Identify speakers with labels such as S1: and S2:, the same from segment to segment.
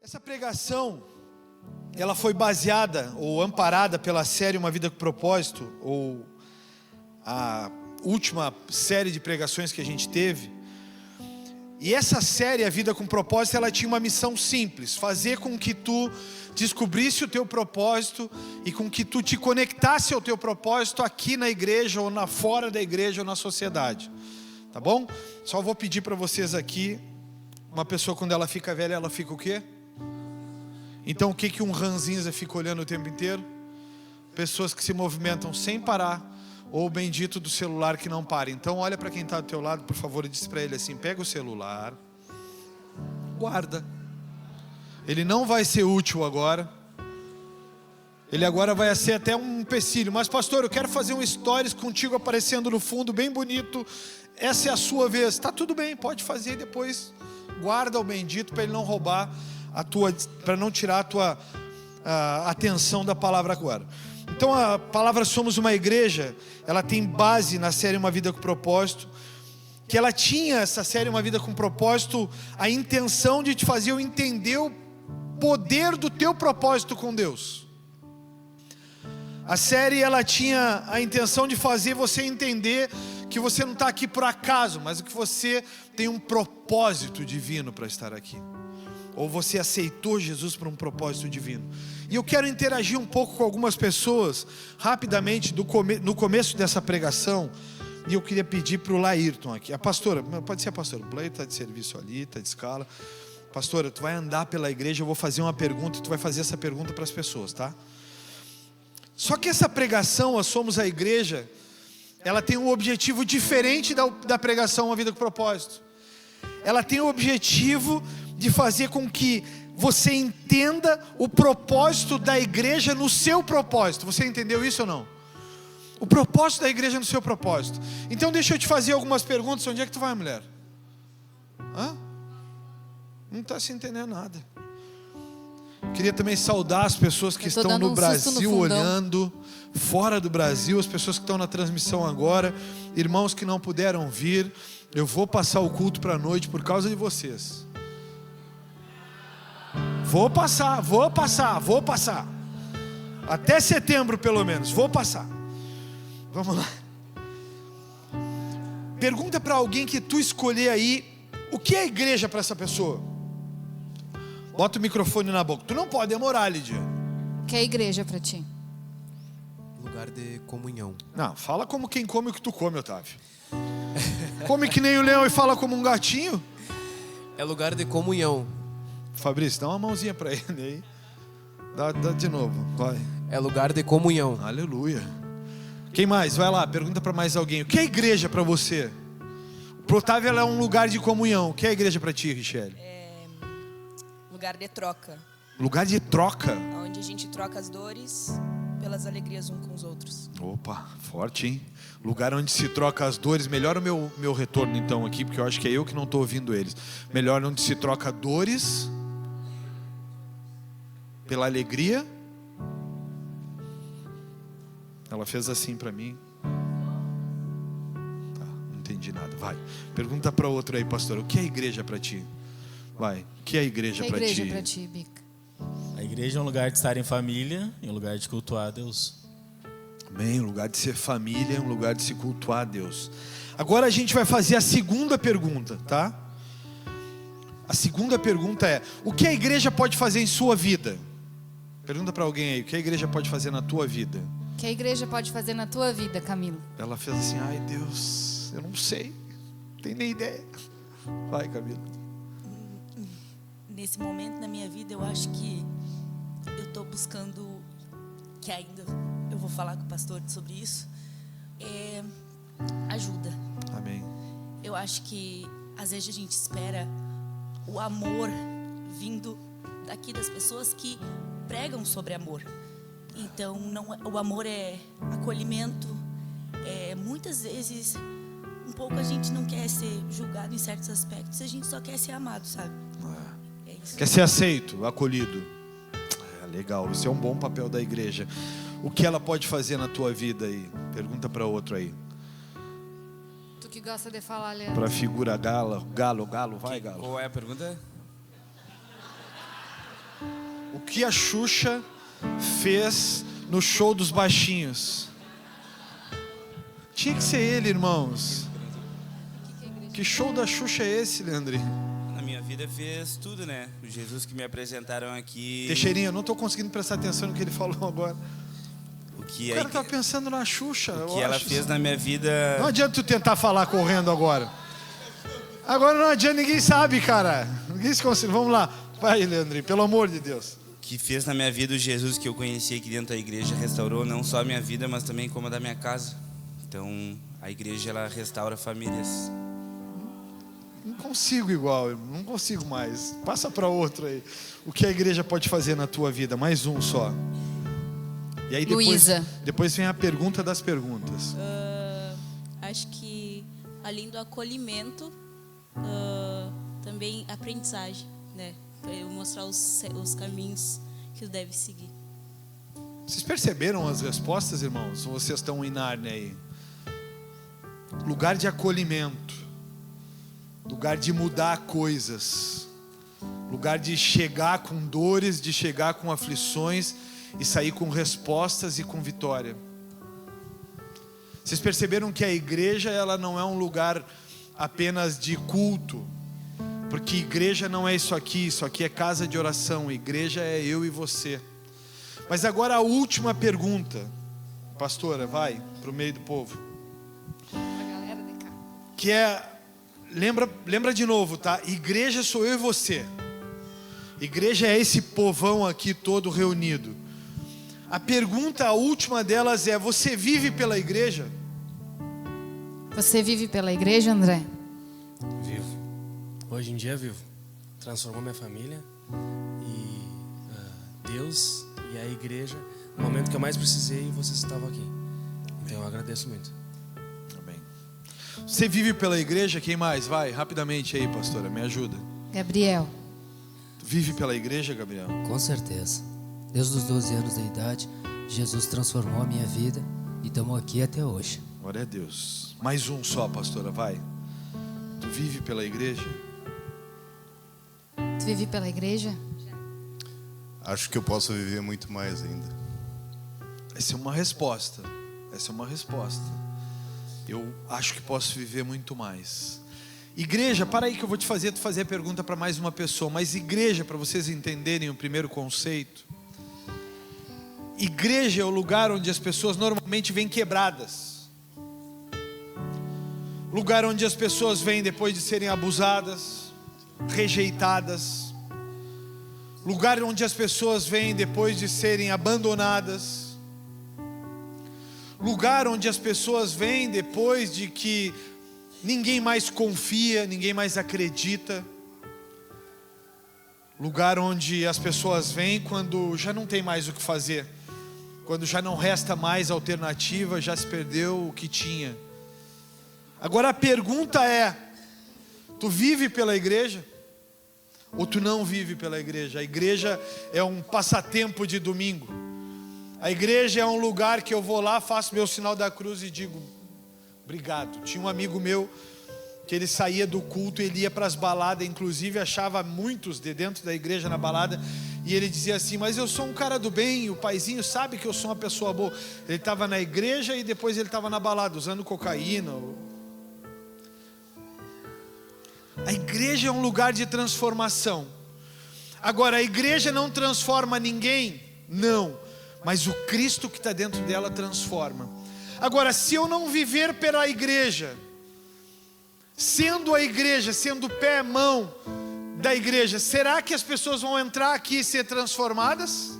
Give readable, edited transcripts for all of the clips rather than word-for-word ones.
S1: Essa pregação, ela foi baseada ou amparada pela série Uma Vida com Propósito, ou a última série de pregações que a gente teve. E essa série, A Vida com Propósito, ela tinha uma missão simples: fazer com que tu descobrisse o teu propósito e com que tu te conectasse ao teu propósito aqui na igreja, ou fora da igreja, ou na sociedade. Tá bom? Só vou pedir para vocês aqui, uma pessoa quando ela fica velha, ela fica o quê? Então o que um ranzinza fica olhando o tempo inteiro? Pessoas que se movimentam sem parar, ou o bendito do celular que não para. Então olha para quem está do teu lado, por favor, e diz para ele assim: pega o celular, guarda. Ele não vai ser útil agora. Ele agora vai ser até um empecilho. Mas pastor, eu quero fazer um stories contigo aparecendo no fundo, bem bonito. Essa é a sua vez. Tá tudo bem, pode fazer e depois guarda o bendito para ele não roubar para não tirar a tua atenção da palavra agora. Então a palavra Somos uma Igreja, ela tem base na série Uma Vida com Propósito, que ela tinha, essa série Uma Vida com Propósito, a intenção de te fazer entender o poder do teu propósito com Deus. A série, ela tinha a intenção de fazer você entender que você não está aqui por acaso, mas que você tem um propósito divino para estar aqui. Ou você aceitou Jesus por um propósito divino. E eu quero interagir um pouco com algumas pessoas, rapidamente, no começo dessa pregação. E eu queria pedir para o Laírton aqui. A pastora, pode ser a pastora, o Laírton está de serviço ali, está de escala. Pastora, tu vai andar pela igreja, eu vou fazer uma pergunta, e tu vai fazer essa pergunta para as pessoas, tá? Só que essa pregação, a Somos a Igreja, ela tem um objetivo diferente da pregação Uma Vida com Propósito. Ela tem o objetivo de fazer com que você entenda o propósito da igreja no seu propósito. Você entendeu isso ou não? O propósito da igreja no seu propósito. Então deixa eu te fazer algumas perguntas. Onde é que tu vai, mulher? Hã? Não está se entendendo nada. Queria também saudar as pessoas que estão no Brasil olhando, fora do Brasil, as pessoas que estão na transmissão agora, irmãos que não puderam vir. Eu vou passar o culto para a noite por causa de vocês. Vou passar. Até setembro, pelo menos, vou passar. Vamos lá. Pergunta para alguém que tu escolher aí, o que é igreja para essa pessoa? Bota o microfone na boca. Tu não pode demorar, Lídia.
S2: O que é igreja para ti?
S3: Lugar de comunhão.
S1: Não, fala como quem come o que tu come, Otávio. Come que nem o leão e fala como um gatinho.
S3: É lugar de comunhão.
S1: Fabrício, dá uma mãozinha para ele aí. Dá de novo, vai.
S3: É lugar de comunhão.
S1: Aleluia. Quem mais? Vai lá, pergunta para mais alguém. O que é igreja para você? Pro Otávio, ela é um lugar de comunhão. O que é igreja para ti, Richelle?
S4: Lugar de troca.
S1: Lugar de troca?
S4: Onde a gente troca as dores pelas alegrias uns com os outros.
S1: Opa, forte, hein? Lugar onde se troca as dores. Melhor o meu retorno então aqui, porque eu acho que é eu que não estou ouvindo eles. Melhor onde se troca dores pela alegria. Ela fez assim para mim. Tá, não entendi nada. Vai, pergunta para outro aí, pastor. O que é igreja para ti? Vai, o que é igreja para ti?
S2: O que é igreja para ti, Bica?
S5: A igreja é um lugar de estar em família e um lugar de cultuar a Deus.
S1: Amém, um lugar de ser família, um lugar de se cultuar a Deus. Agora a gente vai fazer a segunda pergunta, tá? A segunda pergunta é: o que a igreja pode fazer em sua vida? Pergunta para alguém aí, o que a igreja pode fazer na tua vida?
S2: O que a igreja pode fazer na tua vida, Camilo?
S1: Ela fez assim: ai Deus, eu não sei, não tenho nem ideia. Vai, Camila.
S4: Nesse momento na minha vida, eu acho que eu estou buscando, que ainda eu vou falar com o pastor sobre isso, ajuda.
S1: Amém.
S4: Eu acho que às vezes a gente espera o amor vindo daqui das pessoas que pregam sobre amor. Então o amor é acolhimento. Muitas vezes um pouco a gente não quer ser julgado em certos aspectos, a gente só quer ser amado, sabe? É isso.
S1: Quer ser aceito, acolhido. Legal, isso é um bom papel da igreja. O que ela pode fazer na tua vida aí? Pergunta para outro aí.
S2: Tu que gosta de falar, Leandro.
S1: Para a figura galo, vai, Galo.
S6: Qual é a pergunta?
S1: o que a Xuxa fez no show dos baixinhos. Tinha que ser ele, irmãos. Que show da Xuxa é esse, Leandro?
S6: Na minha vida fez tudo, né? O Jesus que me apresentaram aqui.
S1: Teixeirinha, eu não estou conseguindo prestar atenção no que ele falou agora.
S6: O que
S1: O cara tá pensando na Xuxa.
S6: o que ela fez na minha vida.
S1: Não adianta tu tentar falar correndo agora. Agora não adianta, ninguém sabe, cara. Ninguém se consegue. Vamos lá. Vai, Leandro, pelo amor de Deus.
S6: O que fez na minha vida o Jesus que eu conheci aqui dentro da igreja restaurou não só a minha vida, mas também como a da minha casa. Então, a igreja, ela restaura famílias.
S1: Não consigo igual, não consigo mais. Passa para outro aí. O que a igreja pode fazer na tua vida? Mais um só. E aí depois vem a pergunta das perguntas.
S7: Acho que além do acolhimento, também aprendizagem, né? Para eu mostrar os caminhos que eu deve seguir.
S1: Vocês perceberam as respostas, irmãos? Ou vocês estão em Nárnia aí? Lugar de acolhimento, lugar de mudar coisas, lugar de chegar com dores, de chegar com aflições e sair com respostas e com vitória. Vocês perceberam que a igreja, ela não é um lugar apenas de culto, porque igreja não é isso aqui é casa de oração, igreja é eu e você. Mas agora a última pergunta, pastora, vai para o meio do povo, que é, lembra de novo, tá? Igreja sou eu e você. Igreja é esse povão aqui todo reunido. A pergunta, a última delas é: você vive pela igreja?
S2: Você vive pela igreja, André?
S8: Vivo. Hoje em dia vivo. Transformou minha família e Deus e a igreja. No momento que eu mais precisei, vocês estavam aqui. Então eu agradeço muito.
S1: Amém. Você vive pela igreja? Quem mais? Vai, rapidamente aí, pastora, me ajuda.
S2: Gabriel.
S1: Tu vive pela igreja, Gabriel?
S9: Com certeza. Desde os 12 anos de idade, Jesus transformou a minha vida e estamos aqui até hoje.
S1: Glória a Deus. Mais um só, pastora, vai. Tu vive pela igreja?
S2: Tu vive pela igreja?
S10: Acho que eu posso viver muito mais ainda.
S1: Essa é uma resposta. Eu acho que posso viver muito mais. Igreja, para aí que eu vou te fazer a pergunta para mais uma pessoa. Mas igreja, para vocês entenderem o primeiro conceito. Igreja é o lugar onde as pessoas normalmente vêm quebradas. Lugar onde as pessoas vêm depois de serem abusadas, rejeitadas. Lugar onde as pessoas vêm depois de serem abandonadas. Lugar onde as pessoas vêm depois de que ninguém mais confia, ninguém mais acredita. Lugar onde as pessoas vêm quando já não tem mais o que fazer. Quando já não resta mais alternativa, já se perdeu o que tinha. Agora a pergunta é: tu vive pela igreja? Ou tu não vive pela igreja? A igreja é um passatempo de domingo. A igreja é um lugar que eu vou lá, faço meu sinal da cruz e digo obrigado. Tinha um amigo meu que ele saía do culto, ele ia para as baladas, inclusive achava muitos de dentro da igreja na balada, e ele dizia assim: mas eu sou um cara do bem, o paizinho sabe que eu sou uma pessoa boa. Ele estava na igreja e depois ele estava na balada, usando cocaína. A igreja é um lugar de transformação. Agora, a igreja não transforma ninguém? Não, mas o Cristo que está dentro dela transforma. Agora, se eu não viver pela igreja, sendo a igreja, sendo pé, mão da igreja, será que as pessoas vão entrar aqui e ser transformadas?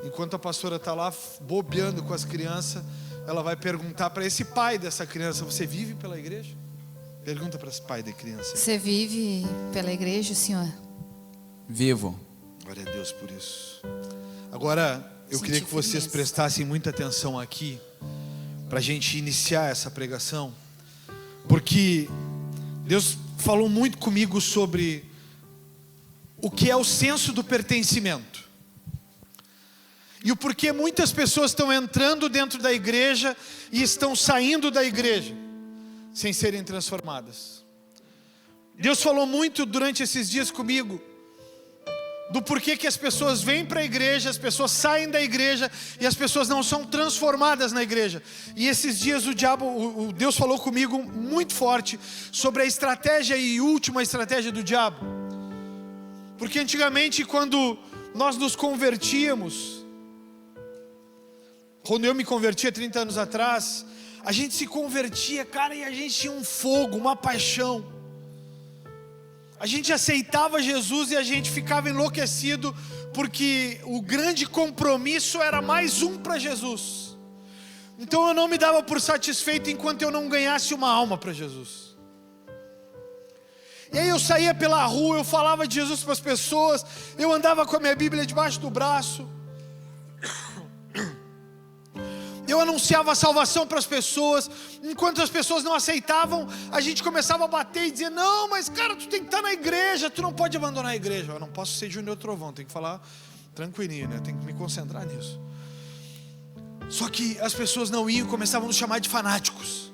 S1: Enquanto a pastora está lá bobeando com as crianças, ela vai perguntar para esse pai dessa criança: você vive pela igreja? Pergunta para esse pai da criança.
S2: Você vive pela igreja, senhor?
S11: Vivo.
S1: Glória a Deus por isso. Agora, eu queria que vocês prestassem muita atenção aqui, para a gente iniciar essa pregação, porque Deus falou muito comigo sobre o que é o senso do pertencimento. E o porquê muitas pessoas estão entrando dentro da igreja e estão saindo da igreja sem serem transformadas. Deus falou muito durante esses dias comigo do porquê que as pessoas vêm para a igreja, as pessoas saem da igreja e as pessoas não são transformadas na igreja. E esses dias o Deus falou comigo muito forte sobre a estratégia e última estratégia do diabo. Porque antigamente, quando nós nos convertíamos, quando eu me convertia 30 anos atrás, a gente se convertia, cara, e a gente tinha um fogo, uma paixão. A gente aceitava Jesus e a gente ficava enlouquecido, porque o grande compromisso era mais um para Jesus. Então eu não me dava por satisfeito enquanto eu não ganhasse uma alma para Jesus. E aí eu saía pela rua, eu falava de Jesus para as pessoas, eu andava com a minha Bíblia debaixo do braço, eu anunciava a salvação para as pessoas. Enquanto as pessoas não aceitavam, a gente começava a bater e dizer: não, mas cara, tu tem que estar na igreja, tu não pode abandonar a igreja. Eu não posso ser Júnior Trovão, tem que falar tranquilinho, né? Tem que me concentrar nisso. Só que as pessoas não iam, começavam a nos chamar de fanáticos.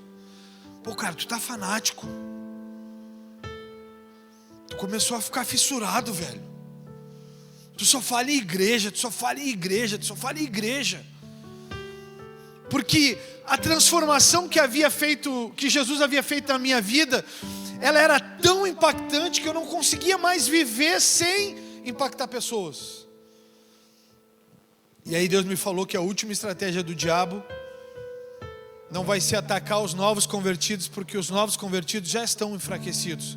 S1: Pô, cara, tu tá fanático. Tu começou a ficar fissurado, velho. Tu só fala em igreja, tu só fala em igreja, tu só fala em igreja. Porque a transformação que Jesus havia feito na minha vida, ela era tão impactante que eu não conseguia mais viver sem impactar pessoas. E aí Deus me falou que a última estratégia do diabo não vai ser atacar os novos convertidos, porque os novos convertidos já estão enfraquecidos,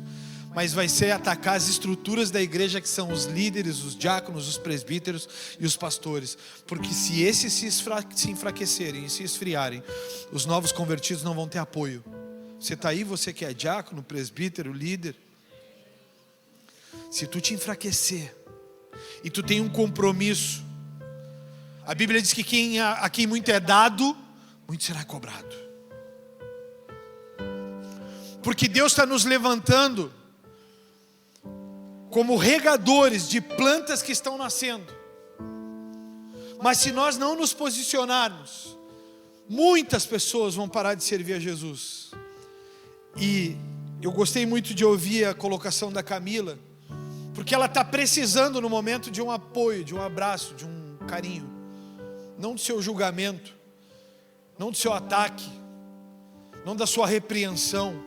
S1: mas vai ser atacar as estruturas da igreja, que são os líderes, os diáconos, os presbíteros e os pastores. Porque se esses se enfraquecerem e se esfriarem, os novos convertidos não vão ter apoio. Você está aí, você que é diácono, presbítero, líder. Se tu te enfraquecer e tu tem um compromisso, a Bíblia diz que a quem muito é dado, muito será cobrado. Porque Deus está nos levantando como regadores de plantas que estão nascendo. Mas se nós não nos posicionarmos, muitas pessoas vão parar de servir a Jesus. E eu gostei muito de ouvir a colocação da Camila, porque ela está precisando no momento de um apoio, de um abraço, de um carinho. Não do seu julgamento, não do seu ataque, não da sua repreensão.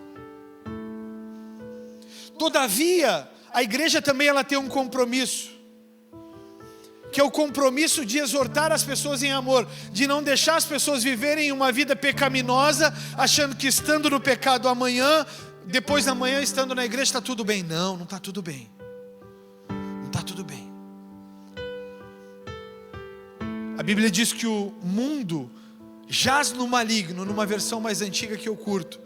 S1: Todavia, a igreja também ela tem um compromisso, que é o compromisso de exortar as pessoas em amor, de não deixar as pessoas viverem uma vida pecaminosa, achando que estando no pecado amanhã, depois da manhã estando na igreja está tudo bem. Não, não está tudo bem. Não está tudo bem. A Bíblia diz que o mundo jaz no maligno, numa versão mais antiga que eu curto.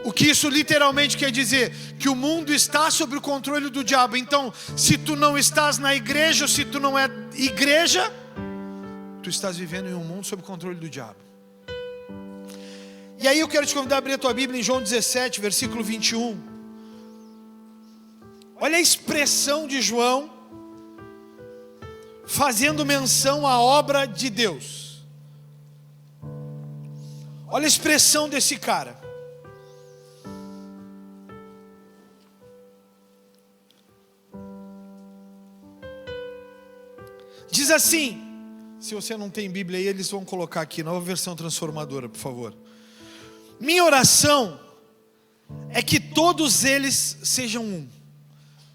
S1: O que isso literalmente quer dizer? Que o mundo está sob o controle do diabo. Então, se tu não estás na igreja, ou se tu não é igreja, tu estás vivendo em um mundo sob o controle do diabo. E aí eu quero te convidar a abrir a tua Bíblia em João 17, versículo 21. Olha a expressão de João fazendo menção à obra de Deus. Olha a expressão desse cara. Diz assim, se você não tem Bíblia aí, eles vão colocar aqui, nova versão transformadora, por favor. Minha oração é que todos eles sejam um.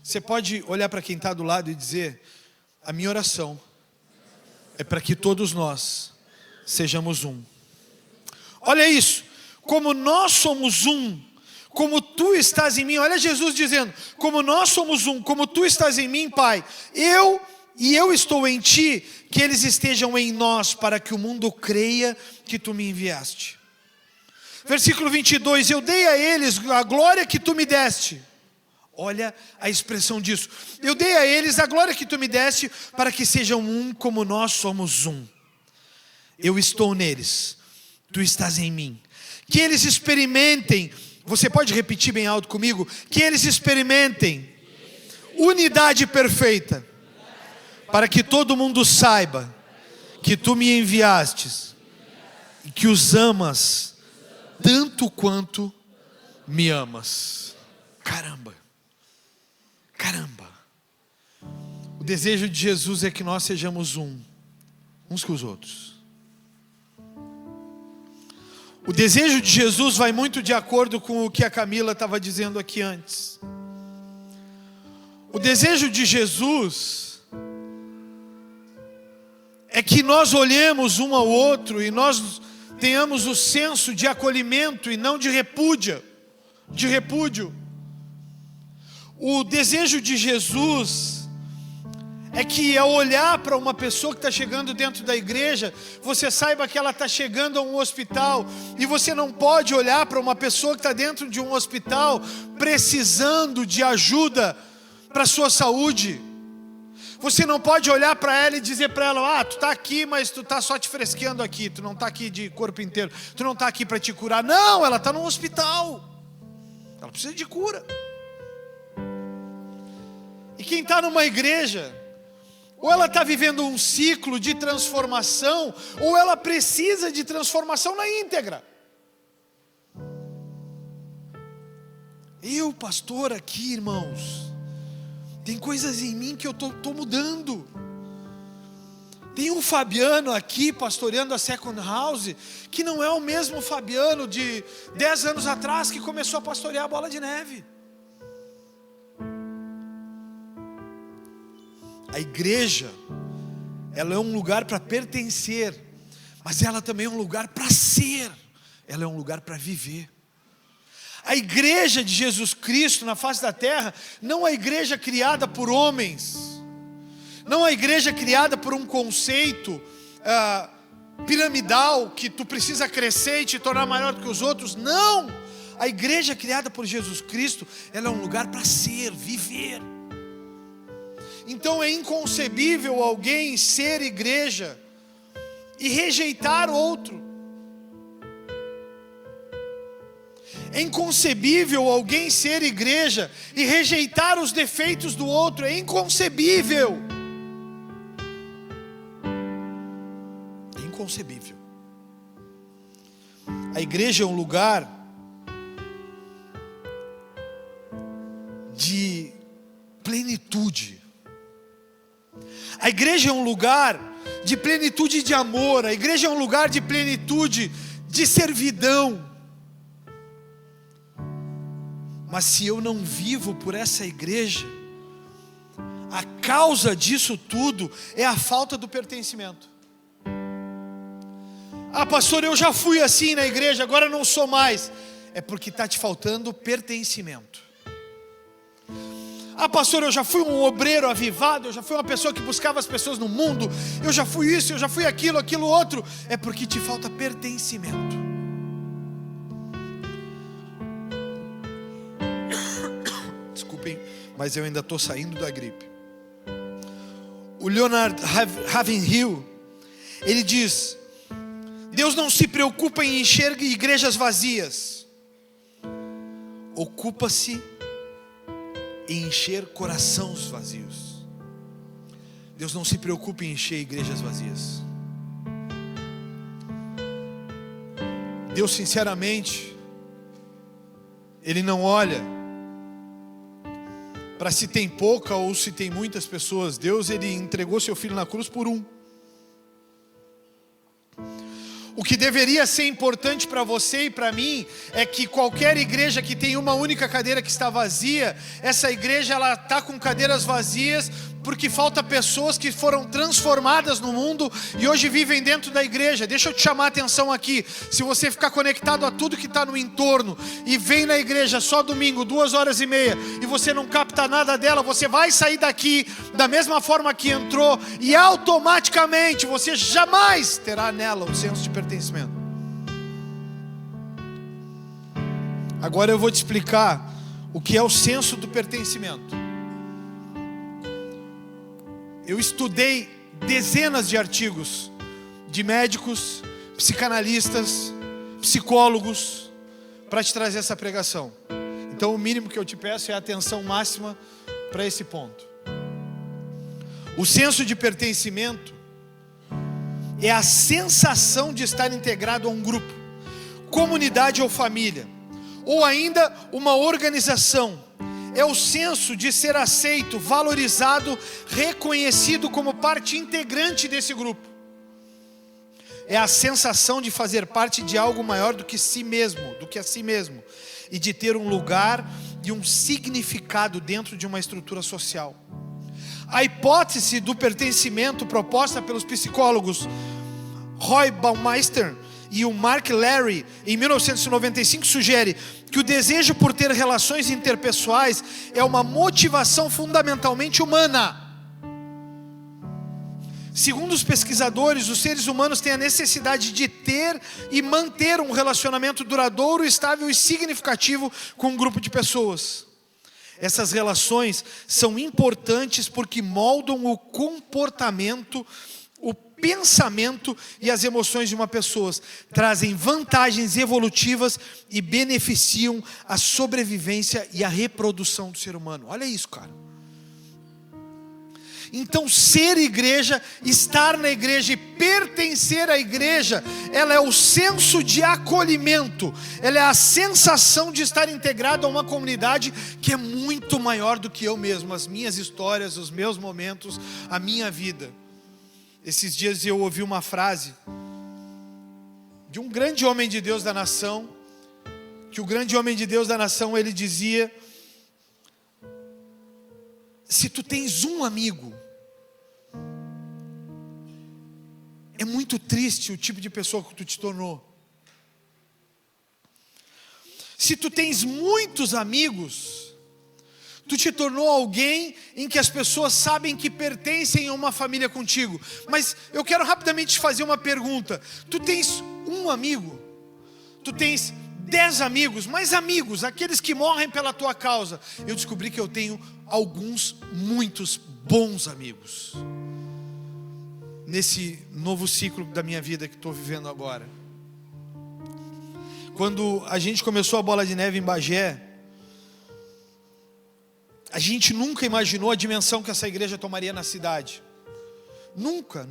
S1: Você pode olhar para quem está do lado e dizer: a minha oração é para que todos nós sejamos um. Olha isso, como nós somos um, como tu estás em mim. Olha Jesus dizendo: como nós somos um, como tu estás em mim, Pai, eu estou em ti, que eles estejam em nós, para que o mundo creia que tu me enviaste. Versículo 22, eu dei a eles a glória que tu me deste. Olha a expressão disso. Eu dei a eles a glória que tu me deste, para que sejam um como nós somos um. Eu estou neles, tu estás em mim. Que eles experimentem, você pode repetir bem alto comigo? Que eles experimentem unidade perfeita, para que todo mundo saiba que tu me enviastes e que os amas tanto quanto me amas. Caramba. desejo de Jesus é que nós sejamos uns com os outros. O desejo de Jesus vai muito de acordo com o que a Camila estava dizendo aqui antes. O desejo de Jesus é que nós olhemos um ao outro e nós tenhamos o senso de acolhimento e não de repúdio. O desejo de Jesus é que ao olhar para uma pessoa que está chegando dentro da igreja, você saiba que ela está chegando a um hospital, e você não pode olhar para uma pessoa que está dentro de um hospital precisando de ajuda para a sua saúde. Você não pode olhar para ela e dizer para ela: tu está aqui, mas tu está só te fresqueando aqui, tu não está aqui de corpo inteiro, tu não está aqui para te curar. Não, ela está num hospital, ela precisa de cura. E quem está numa igreja, ou ela está vivendo um ciclo de transformação, ou ela precisa de transformação na íntegra. Eu, pastor, aqui, irmãos, tem coisas em mim que eu estou mudando. Tem um Fabiano aqui pastoreando a Second House, que não é o mesmo Fabiano de 10 anos atrás que começou a pastorear a Bola de Neve. A igreja, ela é um lugar para pertencer, mas ela também é um lugar para ser, ela é um lugar para viver. A igreja de Jesus Cristo na face da terra, não a igreja criada por homens, não a igreja criada por um conceito piramidal, que tu precisa crescer e te tornar maior do que os outros. Não, a igreja criada por Jesus Cristo, ela é um lugar para ser, viver. Então é inconcebível alguém ser igreja e rejeitar outro. É inconcebível alguém ser igreja e rejeitar os defeitos do outro. É inconcebível. É inconcebível. A igreja é um lugar de plenitude. A igreja é um lugar de plenitude de amor. A igreja é um lugar de plenitude de servidão. Mas se eu não vivo por essa igreja, a causa disso tudo é a falta do pertencimento. Pastor, eu já fui assim na igreja, agora não sou mais. É porque está te faltando pertencimento. Pastor, eu já fui um obreiro avivado, eu já fui uma pessoa que buscava as pessoas no mundo, eu já fui isso, eu já fui aquilo outro. É porque te falta pertencimento. Desculpem, mas eu ainda estou saindo da gripe. O Leonard Ravenhill, ele diz: Deus não se preocupa em encher igrejas vazias, ocupa-se em encher corações vazios. Deus não se preocupa em encher igrejas vazias. Deus, sinceramente, Ele não olha para se tem pouca ou se tem muitas pessoas. Deus, Ele entregou seu Filho na cruz por um. O que deveria ser importante para você e para mim é que qualquer igreja que tem uma única cadeira que está vazia, essa igreja ela está com cadeiras vazias porque falta pessoas que foram transformadas no mundo e hoje vivem dentro da igreja. Deixa eu te chamar a atenção aqui. Se você ficar conectado a tudo que está no entorno e vem na igreja só domingo, 2h30, e você não capta nada dela, você vai sair daqui da mesma forma que entrou e automaticamente você jamais terá nela o senso de pertencimento. Agora eu vou te explicar o que é o senso do pertencimento. Eu estudei dezenas de artigos de médicos, psicanalistas, psicólogos para te trazer essa pregação. Então o mínimo que eu te peço é a atenção máxima para esse ponto. O senso de pertencimento é a sensação de estar integrado a um grupo, comunidade ou família, ou ainda uma organização. é o senso de ser aceito, valorizado, reconhecido como parte integrante desse grupo. É a sensação de fazer parte de algo maior do que si mesmo, e de ter um lugar e um significado dentro de uma estrutura social. A hipótese do pertencimento proposta pelos psicólogos Roy Baumeister e o Mark Larry em 1995 sugere que o desejo por ter relações interpessoais é uma motivação fundamentalmente humana. Segundo os pesquisadores, os seres humanos têm a necessidade de ter e manter um relacionamento duradouro, estável e significativo com um grupo de pessoas. Essas relações são importantes porque moldam o comportamento, o pensamento e as emoções de uma pessoa, trazem vantagens evolutivas e beneficiam a sobrevivência e a reprodução do ser humano. Olha isso, cara. Então, ser igreja, estar na igreja e pertencer à igreja, ela é o senso de acolhimento, ela é a sensação de estar integrado a uma comunidade que é muito maior do que eu mesmo, as minhas histórias, os meus momentos, a minha vida. Esses dias eu ouvi uma frase de um grande homem de Deus da nação, que o grande homem de Deus da nação, ele dizia: se tu tens um amigo, é muito triste o tipo de pessoa que tu te tornou. Se tu tens muitos amigos, tu te tornou alguém em que as pessoas sabem que pertencem a uma família contigo. Mas eu quero rapidamente te fazer uma pergunta. Tu tens um amigo? Tu tens 10 amigos? Mais amigos, aqueles que morrem pela tua causa? Eu descobri que eu tenho muitos bons amigos nesse novo ciclo da minha vida que estou vivendo agora. Quando a gente começou a Bola de Neve em Bagé, a gente nunca imaginou a dimensão que essa igreja tomaria na cidade. Nunca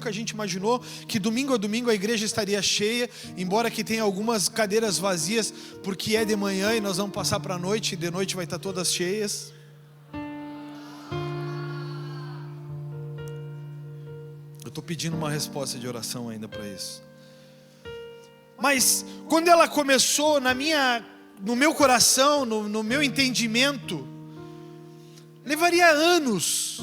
S1: a gente imaginou que domingo a domingo a igreja estaria cheia, embora que tenha algumas cadeiras vazias, porque é de manhã e nós vamos passar para a noite, e de noite vai estar todas cheias. Eu estou pedindo uma resposta de oração ainda para isso. Mas quando ela começou no meu coração, no meu entendimento, levaria anos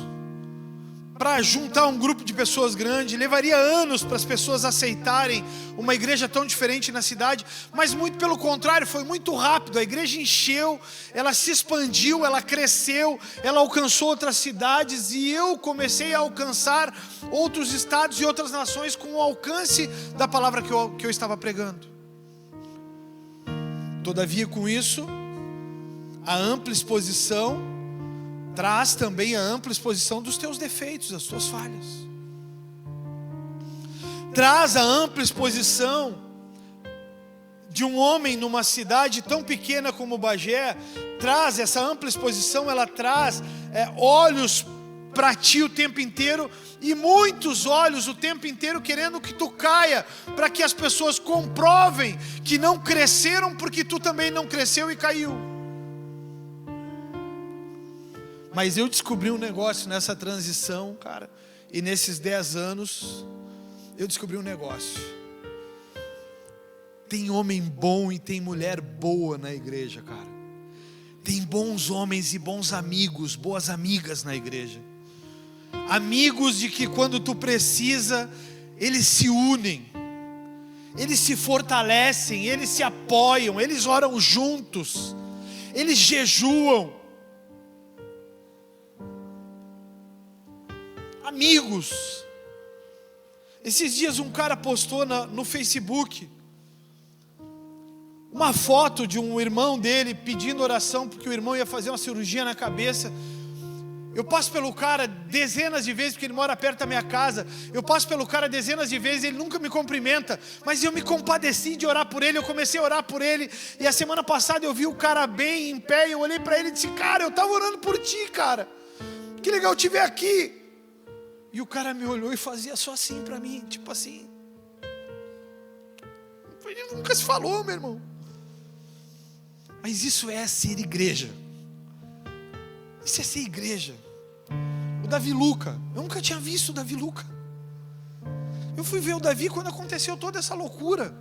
S1: para juntar um grupo de pessoas grande, levaria anos para as pessoas aceitarem uma igreja tão diferente na cidade, mas muito pelo contrário, foi muito rápido. A igreja encheu, ela se expandiu, ela cresceu, ela alcançou outras cidades, e eu comecei a alcançar outros estados e outras nações com o alcance da palavra que eu estava pregando. Todavia, com isso, a ampla exposição traz também a ampla exposição dos teus defeitos, das tuas falhas. Traz a ampla exposição de um homem numa cidade tão pequena como Bagé. Traz essa ampla exposição, ela traz olhos para ti o tempo inteiro, e muitos olhos o tempo inteiro querendo que tu caia, para que as pessoas comprovem que não cresceram porque tu também não cresceu e caiu. Mas eu descobri um negócio nessa transição, cara, e nesses 10 anos, eu descobri um negócio. Tem homem bom e tem mulher boa na igreja, cara. Tem bons homens e bons amigos, boas amigas na igreja. Amigos de que quando tu precisa, eles se unem, eles se fortalecem, eles se apoiam, eles oram juntos, eles jejuam. Amigos. Esses dias um cara postou no Facebook uma foto de um irmão dele pedindo oração porque o irmão ia fazer uma cirurgia na cabeça. Eu passo pelo cara dezenas de vezes, porque ele mora perto da minha casa. Eu passo pelo cara dezenas de vezes, ele nunca me cumprimenta, mas eu me compadeci de orar por ele. Eu comecei a orar por ele, e a semana passada eu vi o cara bem, em pé, e eu olhei para ele e disse: cara, eu estava orando por ti, cara, que legal te ver aqui. E o cara me olhou e fazia só assim para mim, tipo assim. Ele nunca se falou, meu irmão. Mas isso é ser igreja. Isso é ser igreja. O Davi Luca, eu nunca tinha visto o Davi Luca. Eu fui ver o Davi quando aconteceu toda essa loucura.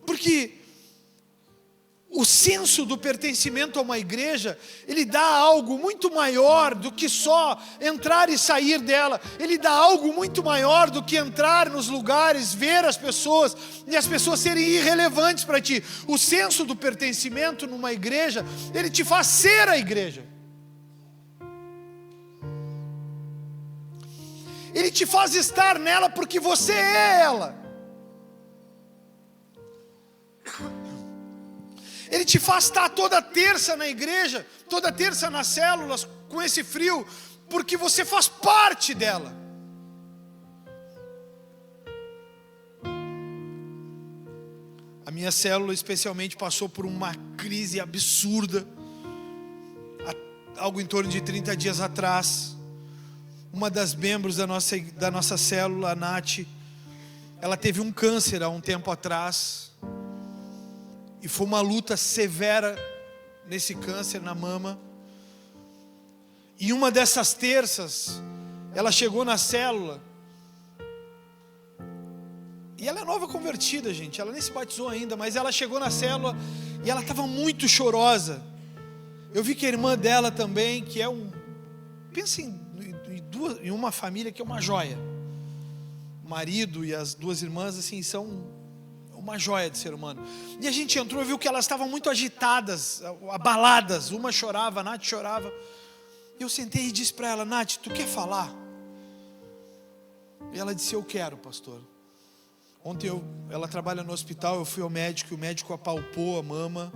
S1: Porque o senso do pertencimento a uma igreja, ele dá algo muito maior do que só entrar e sair dela. Ele dá algo muito maior do que entrar nos lugares, ver as pessoas e as pessoas serem irrelevantes para ti. O senso do pertencimento numa igreja, ele te faz ser a igreja. Ele te faz estar nela porque você é ela. Ele te faz estar toda terça na igreja, toda terça nas células, com esse frio, porque você faz parte dela. A minha célula especialmente passou por uma crise absurda, algo em torno de 30 dias atrás. Uma das membros da nossa célula, a Nath, ela teve um câncer há um tempo atrás. E foi uma luta severa nesse câncer na mama. E uma dessas terças, ela chegou na célula. E ela é nova convertida, gente. Ela nem se batizou ainda, mas ela chegou na célula e ela estava muito chorosa. Eu vi que a irmã dela também, que é pensa em uma família que é uma joia. O marido e as duas irmãs, assim, são uma joia de ser humano. E a gente entrou e viu que elas estavam muito agitadas, abaladas. Uma chorava, a Nath chorava. Eu sentei e disse para ela: Nath, tu quer falar? E ela disse: eu quero, pastor. Ontem ela trabalha no hospital, eu fui ao médico, e o médico apalpou a mama,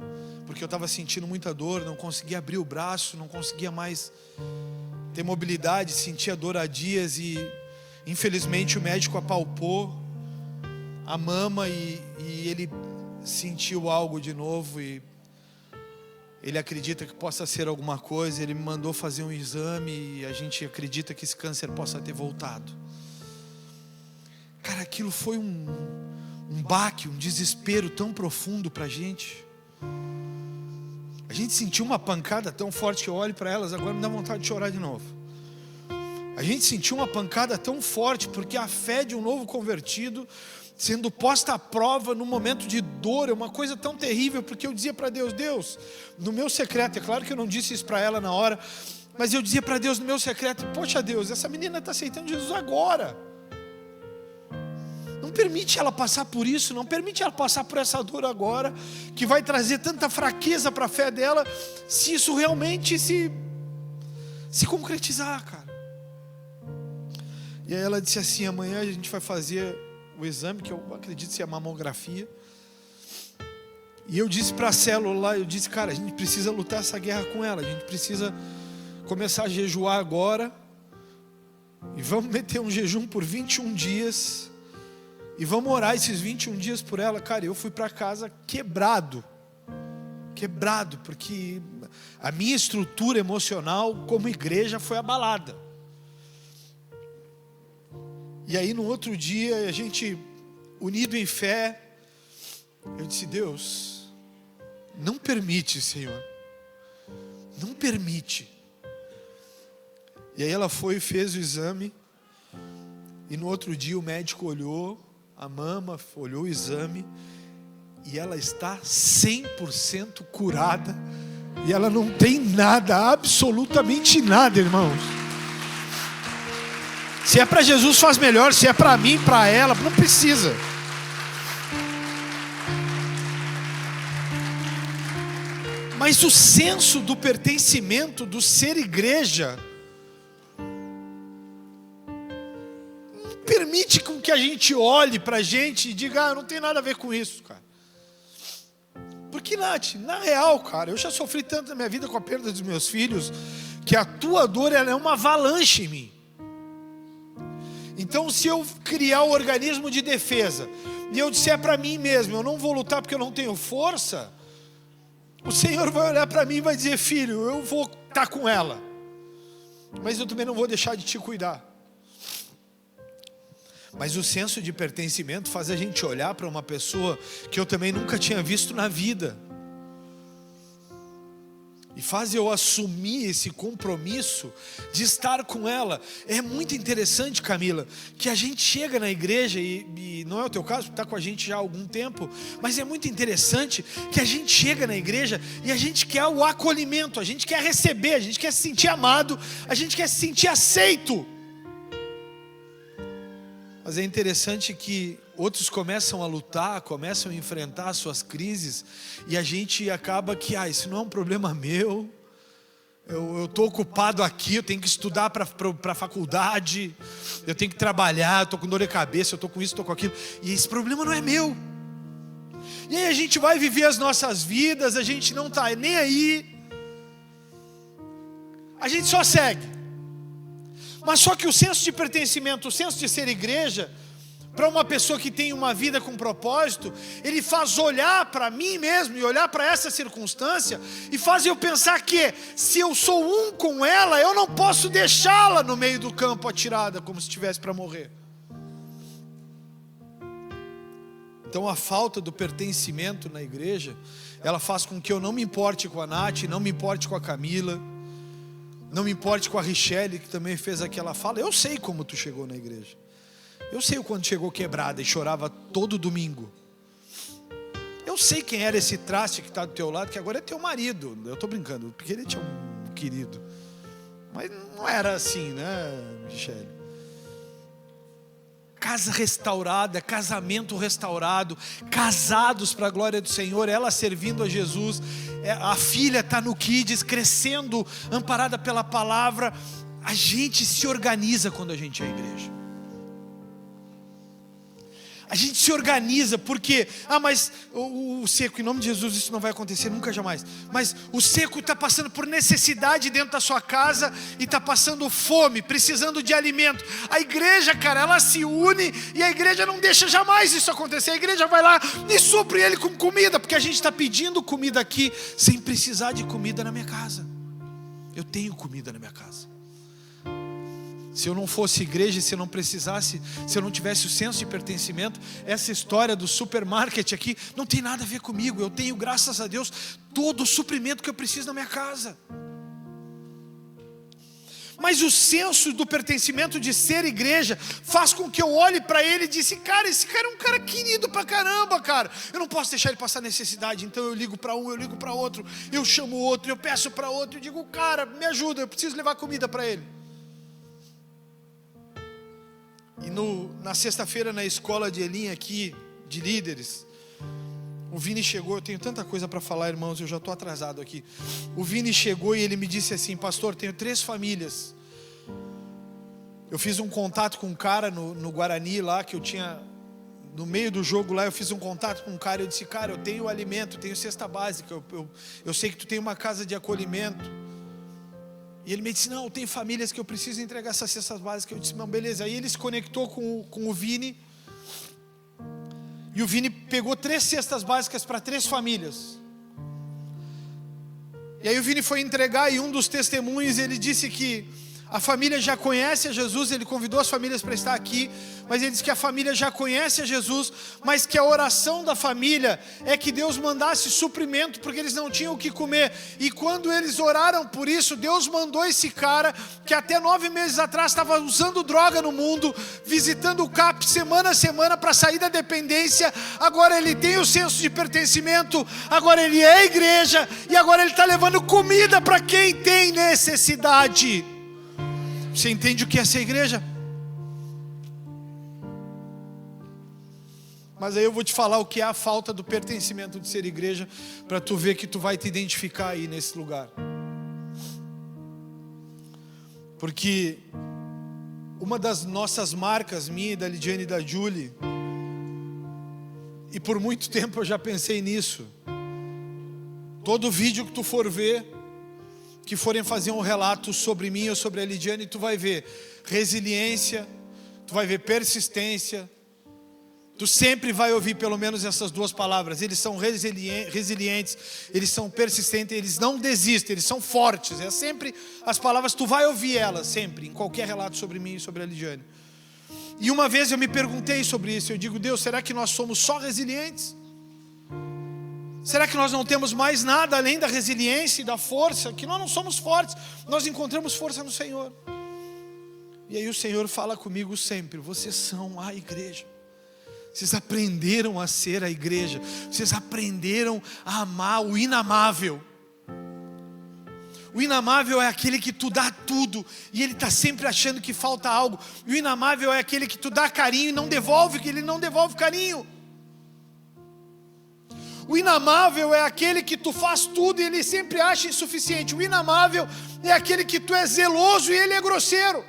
S1: porque eu estava sentindo muita dor, não conseguia abrir o braço, não conseguia mais ter mobilidade, sentia dor há dias, e infelizmente o médico apalpou a mama e ele sentiu algo de novo e ele acredita que possa ser alguma coisa. Ele me mandou fazer um exame e a gente acredita que esse câncer possa ter voltado. Cara, aquilo foi um baque, um desespero tão profundo pra gente. A gente sentiu uma pancada tão forte que eu olho para elas, agora me dá vontade de chorar de novo. A gente sentiu uma pancada tão forte porque a fé de um novo convertido sendo posta à prova no momento de dor é uma coisa tão terrível, porque eu dizia para Deus: Deus, no meu secreto, é claro que eu não disse isso para ela na hora, mas eu dizia para Deus no meu secreto: poxa Deus, essa menina está aceitando Jesus agora. Não permite ela passar por isso, não permite ela passar por essa dor agora, que vai trazer tanta fraqueza para a fé dela, se isso realmente se concretizar, cara. E aí ela disse assim: amanhã a gente vai fazer o exame, que eu acredito ser a mamografia. E eu disse para a célula lá, eu disse: cara, a gente precisa lutar essa guerra com ela, a gente precisa começar a jejuar agora, e vamos meter um jejum por 21 dias, e vamos orar esses 21 dias por ela. Cara, eu fui para casa quebrado, porque a minha estrutura emocional como igreja foi abalada. E aí no outro dia, a gente unido em fé, eu disse: Deus, não permite, Senhor, não permite. E aí ela foi e fez o exame, e no outro dia o médico olhou a mama, olhou o exame, e ela está 100% curada, e ela não tem nada, absolutamente nada, irmãos. Se é para Jesus, faz melhor. Se é para mim, para ela, não precisa. Mas o senso do pertencimento, do ser igreja, não permite com que a gente olhe para a gente e diga: não tem nada a ver com isso, cara. Porque, Nath, na real, cara, eu já sofri tanto na minha vida com a perda dos meus filhos, que a tua dor, ela é uma avalanche em mim. Então, se eu criar o organismo de defesa e eu disser para mim mesmo: eu não vou lutar porque eu não tenho força, o Senhor vai olhar para mim e vai dizer: filho, eu vou estar com ela, mas eu também não vou deixar de te cuidar. Mas o senso de pertencimento faz a gente olhar para uma pessoa que eu também nunca tinha visto na vida. e faz eu assumir esse compromisso de estar com ela. É muito interessante, Camila, que a gente chega na igreja, e não é o teu caso, porque está com a gente já há algum tempo, mas é muito interessante que a gente chega na igreja e a gente quer o acolhimento, a gente quer receber, a gente quer se sentir amado, a gente quer se sentir aceito. Mas é interessante que outros começam a lutar, começam a enfrentar suas crises, e a gente acaba que, isso não é um problema meu, eu estou ocupado aqui, eu tenho que estudar para a faculdade, eu tenho que trabalhar, eu estou com dor de cabeça, eu estou com isso, estou com aquilo, e esse problema não é meu. E aí a gente vai viver as nossas vidas, a gente não está nem aí, a gente só segue. Mas só que o senso de pertencimento, o senso de ser igreja, para uma pessoa que tem uma vida com propósito, ele faz olhar para mim mesmo e olhar para essa circunstância e faz eu pensar que se eu sou um com ela, eu não posso deixá-la no meio do campo atirada como se estivesse para morrer. Então a falta do pertencimento na igreja, ela faz com que eu não me importe com a Nath, não me importe com a Camila, não me importe com a Richelle, que também fez aquela fala. Eu sei como tu chegou na igreja. Eu sei o quando chegou quebrada e chorava todo domingo. Eu sei quem era esse traste que está do teu lado, que agora é teu marido. Eu estou brincando, porque ele tinha um querido. Mas não era assim, né, Richelle? Casa restaurada, casamento restaurado, casados para a glória do Senhor, ela servindo a Jesus, a filha está no Kids, crescendo, amparada pela palavra. A gente se organiza quando a gente é igreja. A gente se organiza porque, mas o seco, em nome de Jesus, isso não vai acontecer nunca, jamais. Mas o seco está passando por necessidade dentro da sua casa e está passando fome, precisando de alimento. A igreja, cara, ela se une e a igreja não deixa jamais isso acontecer. A igreja vai lá e supre ele com comida, porque a gente está pedindo comida aqui sem precisar de comida na minha casa. Eu tenho comida na minha casa. Se eu não fosse igreja, se eu não precisasse, se eu não tivesse o senso de pertencimento, essa história do supermarket aqui não tem nada a ver comigo. Eu tenho, graças a Deus, todo o suprimento que eu preciso na minha casa. Mas o senso do pertencimento de ser igreja faz com que eu olhe para ele e disse, cara, esse cara é um cara querido pra caramba, cara. Eu não posso deixar ele passar necessidade, então eu ligo para um, eu ligo para outro, eu chamo outro, eu peço para outro, eu digo, cara, me ajuda, eu preciso levar comida para ele. E na sexta-feira na escola de Elim aqui, de líderes, o Vini chegou, eu tenho tanta coisa para falar, irmãos, eu já estou atrasado aqui. O Vini chegou e ele me disse assim, pastor, tenho 3 famílias. Eu fiz um contato com um cara no Guarani lá, que eu tinha, no meio do jogo lá, eu fiz um contato com um cara, eu disse, cara, eu tenho alimento, tenho cesta básica, eu sei que tu tem uma casa de acolhimento. E ele me disse, não, tem famílias que eu preciso entregar essas cestas básicas. Eu disse, não, beleza. Aí ele se conectou com o Vini. E o Vini pegou 3 cestas básicas para 3 famílias. E aí o Vini foi entregar e um dos testemunhos, ele disse que a família já conhece a Jesus, ele convidou as famílias para estar aqui, mas ele disse que a família já conhece a Jesus, mas que a oração da família é que Deus mandasse suprimento, porque eles não tinham o que comer. E quando eles oraram por isso, Deus mandou esse cara, que até 9 meses atrás estava usando droga no mundo, visitando o CAP semana a semana para sair da dependência. Agora ele tem o senso de pertencimento, agora ele é igreja, e agora ele está levando comida para quem tem necessidade. Você entende o que é ser igreja? Mas aí eu vou te falar o que é a falta do pertencimento de ser igreja, para tu ver que tu vai te identificar aí nesse lugar. Porque uma das nossas marcas, minha e da Lidiane e da Julie, e por muito tempo eu já pensei nisso, todo vídeo que tu for ver, que forem fazer um relato sobre mim ou sobre a Lidiane, tu vai ver resiliência, tu vai ver persistência, tu sempre vai ouvir pelo menos essas 2 palavras. Eles são resilientes, eles são persistentes, eles não desistem, eles são fortes. É sempre as palavras, tu vai ouvir elas sempre, em qualquer relato sobre mim e sobre a Lidiane. E uma vez eu me perguntei sobre isso, eu digo, Deus, será que nós somos só resilientes? Será que nós não temos mais nada além da resiliência e da força? Que nós não somos fortes, nós encontramos força no Senhor. E aí o Senhor fala comigo sempre: vocês são a igreja. Vocês aprenderam a ser a igreja. Vocês aprenderam a amar o inamável. O inamável é aquele que tu dá tudo e ele está sempre achando que falta algo. O inamável é aquele que tu dá carinho e não devolve, que ele não devolve carinho. O inamável é aquele que tu faz tudo e ele sempre acha insuficiente. O inamável é aquele que tu é zeloso e ele é grosseiro.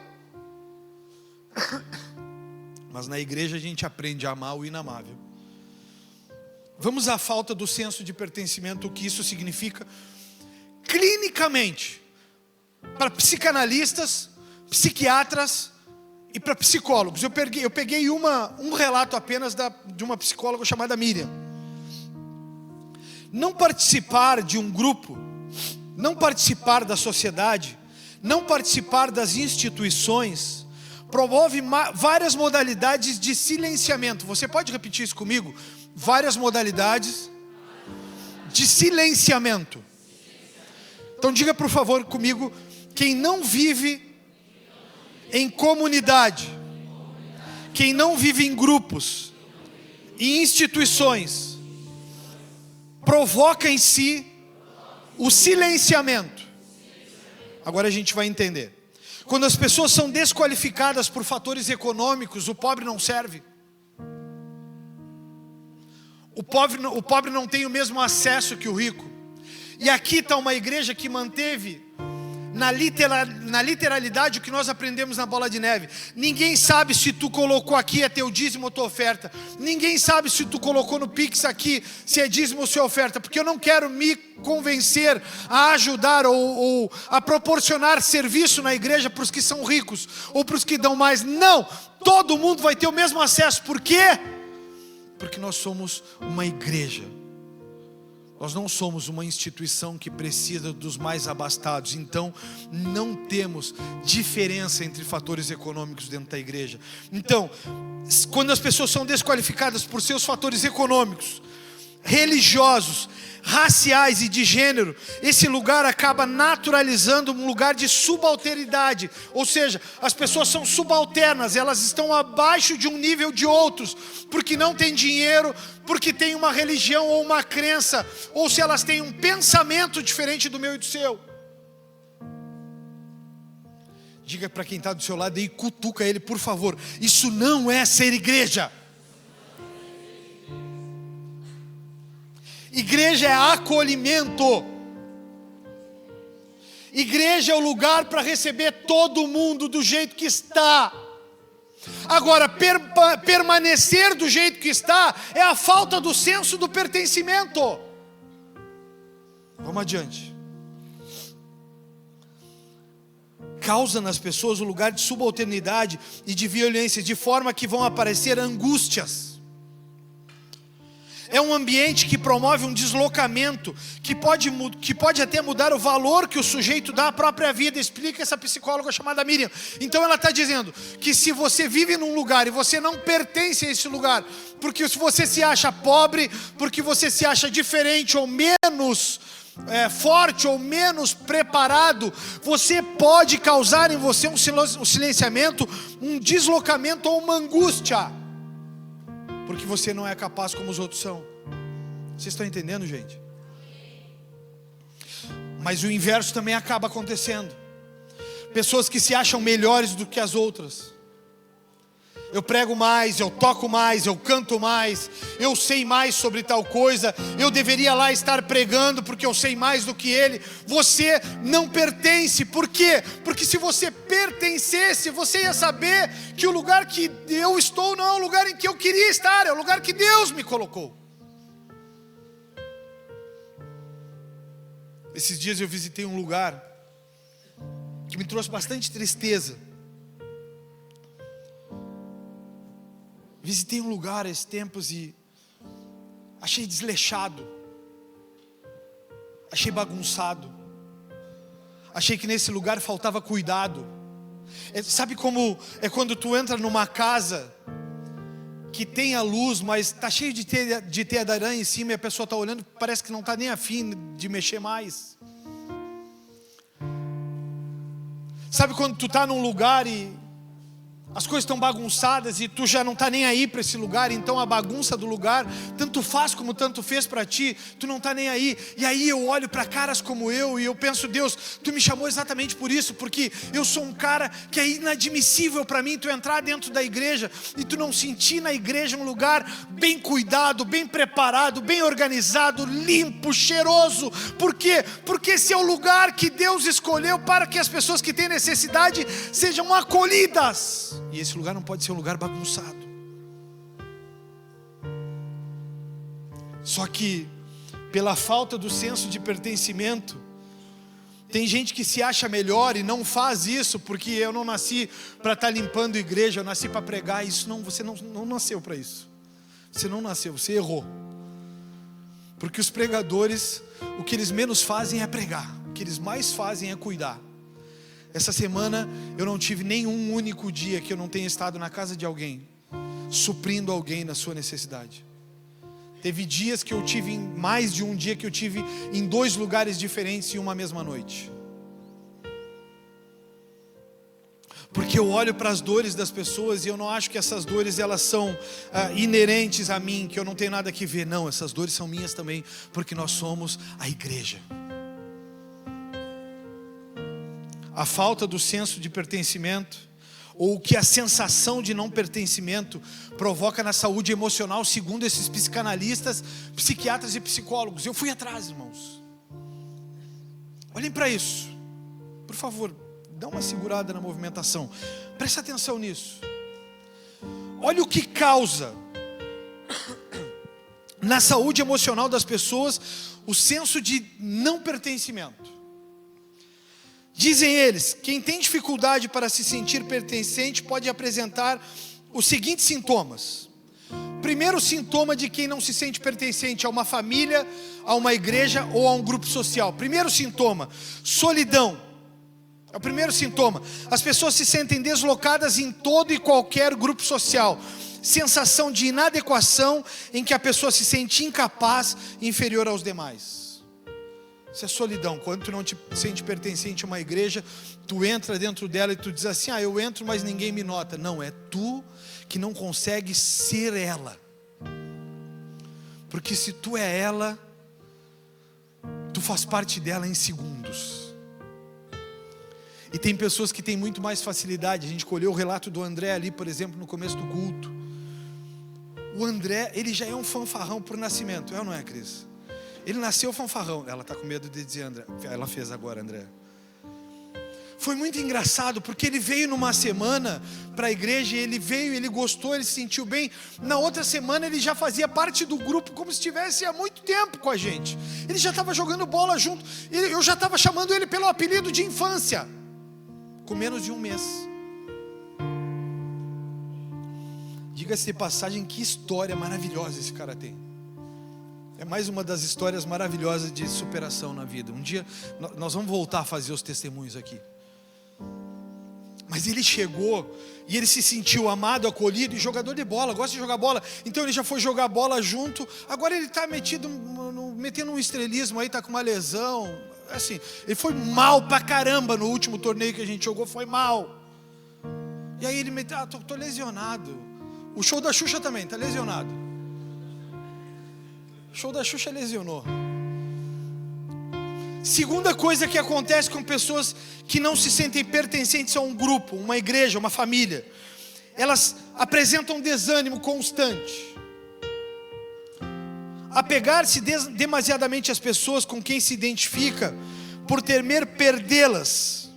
S1: Mas na igreja a gente aprende a amar o inamável. Vamos à falta do senso de pertencimento, o que isso significa clinicamente, para psicanalistas, psiquiatras e para psicólogos. Eu peguei um relato apenas de uma psicóloga chamada Miriam. Não participar de um grupo, não participar da sociedade, não participar das instituições, promove várias modalidades de silenciamento. Você pode repetir isso comigo? Várias modalidades de silenciamento. Então diga por favor comigo: quem não vive em comunidade, quem não vive em grupos e instituições, provoca em si o silenciamento. Agora a gente vai entender. Quando as pessoas são desqualificadas por fatores econômicos, o pobre não serve. O pobre não tem o mesmo acesso que o rico. E aqui está uma igreja que manteve na literalidade o que nós aprendemos na Bola de Neve. Ninguém sabe se tu colocou aqui é teu dízimo ou tua oferta. Ninguém sabe se tu colocou no Pix aqui se é dízimo ou se é oferta. Porque eu não quero me convencer a ajudar ou a proporcionar serviço na igreja para os que são ricos ou para os que dão mais. Não, todo mundo vai ter o mesmo acesso. Por quê? Porque nós somos uma igreja. Nós não somos uma instituição que precisa dos mais abastados. Então não temos diferença entre fatores econômicos dentro da igreja. Então, quando as pessoas são desqualificadas por seus fatores econômicos, religiosos, raciais e de gênero, esse lugar acaba naturalizando um lugar de subalternidade. Ou seja, as pessoas são subalternas, elas estão abaixo de um nível de outros, porque não têm dinheiro, porque têm uma religião ou uma crença, ou se elas têm um pensamento diferente do meu e do seu. Diga para quem está do seu lado e cutuca ele, por favor: isso não é ser igreja. Igreja é acolhimento. Igreja é o lugar para receber todo mundo do jeito que está. Agora, permanecer do jeito que está é a falta do senso do pertencimento. Vamos adiante. Causa nas pessoas um lugar de subalternidade e de violência, de forma que vão aparecer angústias. É um ambiente que promove um deslocamento, que pode até mudar o valor que o sujeito dá à própria vida. Explica essa psicóloga chamada Miriam. Então ela está dizendo que se você vive num lugar e você não pertence a esse lugar, porque se você se acha pobre, porque você se acha diferente ou menos forte ou menos preparado, você pode causar em você um silenciamento, um deslocamento ou uma angústia. Porque você não é capaz como os outros são. Vocês estão entendendo, gente? Mas o inverso também acaba acontecendo. Pessoas que se acham melhores do que as outras. Eu prego mais, eu toco mais, eu canto mais, eu sei mais sobre tal coisa, eu deveria lá estar pregando porque eu sei mais do que ele. Você não pertence. Por quê? Porque se você pertencesse, você ia saber que o lugar que eu estou não é o lugar em que eu queria estar, é o lugar que Deus me colocou. Esses dias eu visitei um lugar que me trouxe bastante tristeza. Visitei um lugar há esses tempos e achei desleixado, achei bagunçado, achei que nesse lugar faltava cuidado. Sabe como é quando tu entra numa casa que tem a luz, mas está cheio de teia de aranha em cima e a pessoa está olhando, parece que não está nem afim de mexer mais. Sabe quando tu está num lugar e as coisas estão bagunçadas e tu já não está nem aí para esse lugar, então a bagunça do lugar, tanto faz como tanto fez para ti, tu não está nem aí. E aí eu olho para caras como eu e eu penso, Deus, tu me chamou exatamente por isso, porque eu sou um cara que é inadmissível para mim tu entrar dentro da igreja e tu não sentir na igreja um lugar bem cuidado, bem preparado, bem organizado, limpo, cheiroso. Por quê? Porque esse é o lugar que Deus escolheu para que as pessoas que têm necessidade sejam acolhidas. E esse lugar não pode ser um lugar bagunçado. Só que, pela falta do senso de pertencimento, tem gente que se acha melhor e não faz isso, porque eu não nasci para estar limpando a igreja, eu nasci para pregar. Isso não, você não nasceu para isso. Você não nasceu, você errou. Porque os pregadores, o que eles menos fazem é pregar, o que eles mais fazem é cuidar. Essa semana eu não tive nenhum único dia que eu não tenha estado na casa de alguém, suprindo alguém na sua necessidade. Teve dias que eu tive, mais de um dia que eu tive em 2 lugares diferentes em uma mesma noite. Porque eu olho para as dores das pessoas e eu não acho que essas dores elas são inerentes a mim, que eu não tenho nada que ver. Não, essas dores são minhas também, porque nós somos a igreja. A falta do senso de pertencimento, ou o que a sensação de não pertencimento provoca na saúde emocional, segundo esses psicanalistas, psiquiatras e psicólogos. Eu fui atrás, irmãos. Olhem para isso. Por favor, dá uma segurada na movimentação. Presta atenção nisso. Olha o que causa na saúde emocional das pessoas o senso de não pertencimento. Dizem eles, quem tem dificuldade para se sentir pertencente pode apresentar os seguintes sintomas. Primeiro sintoma de quem não se sente pertencente a uma família, a uma igreja ou a um grupo social. Primeiro sintoma, solidão. É o primeiro sintoma. As pessoas se sentem deslocadas em todo e qualquer grupo social. Sensação de inadequação em que a pessoa se sente incapaz e inferior aos demais. Isso é solidão. Quando tu não te sente pertencente a uma igreja, tu entra dentro dela e tu diz assim, eu entro mas ninguém me nota. Não, é tu que não consegue ser ela. Porque se tu é ela, tu faz parte dela em segundos. E tem pessoas que têm muito mais facilidade. A gente colheu o relato do André ali, por exemplo, no começo do culto. O André, ele já é um fanfarrão por nascimento, é ou não é, Cris? Ele nasceu fanfarrão. Ela está com medo de dizer, André. Ela fez agora, André. Foi muito engraçado, porque ele veio numa semana para a igreja, ele veio, ele gostou, ele se sentiu bem. Na outra semana ele já fazia parte do grupo, como se estivesse há muito tempo com a gente. Ele já estava jogando bola junto. Eu já estava chamando ele pelo apelido de infância. Com menos de um mês. Diga-se de passagem, que história maravilhosa esse cara tem. É mais uma das histórias maravilhosas de superação na vida. Um dia nós vamos voltar a fazer os testemunhos aqui. Mas ele chegou e ele se sentiu amado, acolhido, e jogador de bola, gosta de jogar bola. Então ele já foi jogar bola junto. Agora ele está metendo um estrelismo aí, está com uma lesão. Assim, ele foi mal pra caramba no último torneio que a gente jogou, foi mal. E aí ele meteu, tô lesionado. O show da Xuxa também, está lesionado. O show da Xuxa lesionou. Segunda coisa que acontece com pessoas que não se sentem pertencentes a um grupo, uma igreja, uma família. Elas apresentam desânimo constante. Apegar-se demasiadamente às pessoas com quem se identifica, por temer perdê-las.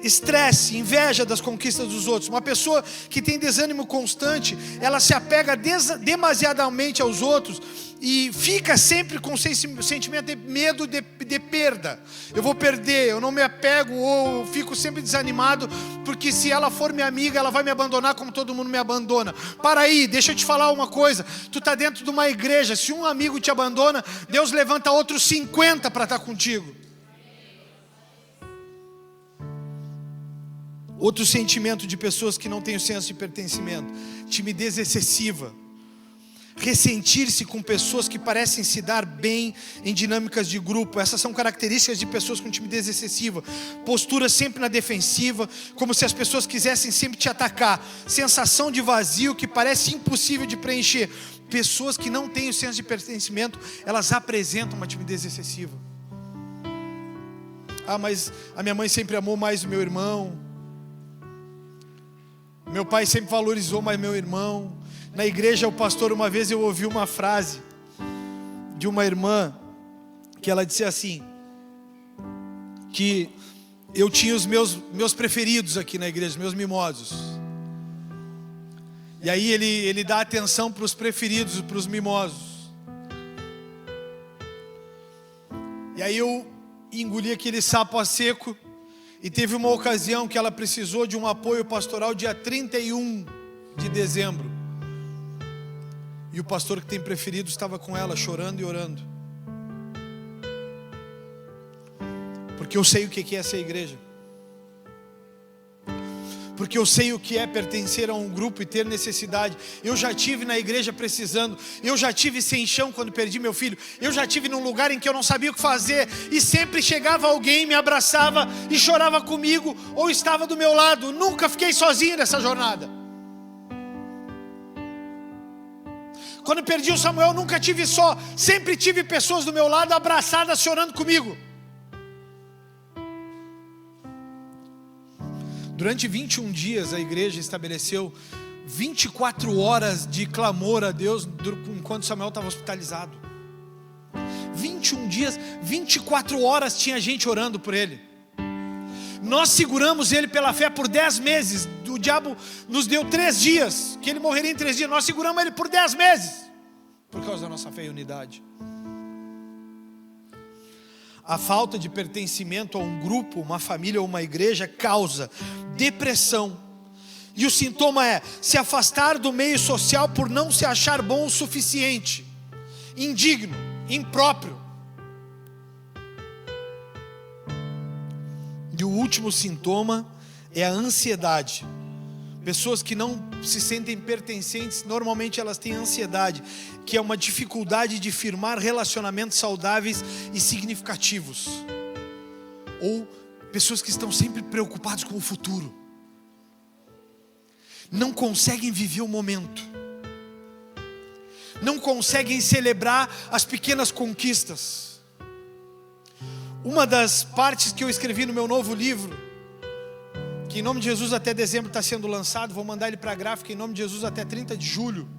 S1: Estresse, inveja das conquistas dos outros. Uma pessoa que tem desânimo constante, ela se apega demasiadamente aos outros e fica sempre com sentimento de medo de perda. Eu vou perder, eu não me apego, ou eu fico sempre desanimado, porque se ela for minha amiga, ela vai me abandonar como todo mundo me abandona. Para aí, deixa eu te falar uma coisa. Tu está dentro de uma igreja, se um amigo te abandona, Deus levanta outros 50 para estar contigo. Outro sentimento de pessoas que não têm o senso de pertencimento. timidez excessiva, ressentir-se com pessoas que parecem se dar bem em dinâmicas de grupo. Essas são características de pessoas com timidez excessiva. Postura sempre na defensiva, como se as pessoas quisessem sempre te atacar. Sensação de vazio que parece impossível de preencher. Pessoas que não têm o senso de pertencimento, elas apresentam uma timidez excessiva. Mas a minha mãe sempre amou mais o meu irmão. Meu pai sempre valorizou mais meu irmão. Na igreja, o pastor, uma vez eu ouvi uma frase de uma irmã, que ela disse assim, que eu tinha os meus preferidos aqui na igreja, meus mimosos. E aí ele dá atenção para os preferidos, para os mimosos. E aí eu engoli aquele sapo a seco, e teve uma ocasião que ela precisou de um apoio pastoral dia 31 de dezembro. E o pastor que tem preferido estava com ela, chorando e orando. Porque eu sei o que é ser igreja. Porque eu sei o que é pertencer a um grupo e ter necessidade. Eu já tive na igreja precisando. Eu já tive sem chão quando perdi meu filho. Eu já tive num lugar em que eu não sabia o que fazer. E sempre chegava alguém, me abraçava e chorava comigo. Ou estava do meu lado. Nunca fiquei sozinho nessa jornada. Quando perdi o Samuel, nunca tive só. Sempre tive pessoas do meu lado abraçadas, chorando comigo. Durante 21 dias a igreja estabeleceu 24 horas de clamor a Deus enquanto Samuel estava hospitalizado. 21 dias, 24 horas tinha gente orando por ele. Nós seguramos ele pela fé por 10 meses. O diabo nos deu 3 dias, que ele morreria em 3 dias. Nós seguramos ele por 10 meses, por causa da nossa fé e unidade. A falta de pertencimento a um grupo, uma família ou uma igreja causa depressão. E o sintoma é se afastar do meio social por não se achar bom o suficiente, indigno, impróprio. E o último sintoma é a ansiedade. Pessoas que não se sentem pertencentes, normalmente elas têm ansiedade, que é uma dificuldade de firmar relacionamentos saudáveis e significativos. Ou pessoas que estão sempre preocupadas com o futuro. Não conseguem viver o momento. Não conseguem celebrar as pequenas conquistas. Uma das partes que eu escrevi no meu novo livro, que em nome de Jesus até dezembro está sendo lançado, vou mandar ele para a gráfica em nome de Jesus até 30 de julho.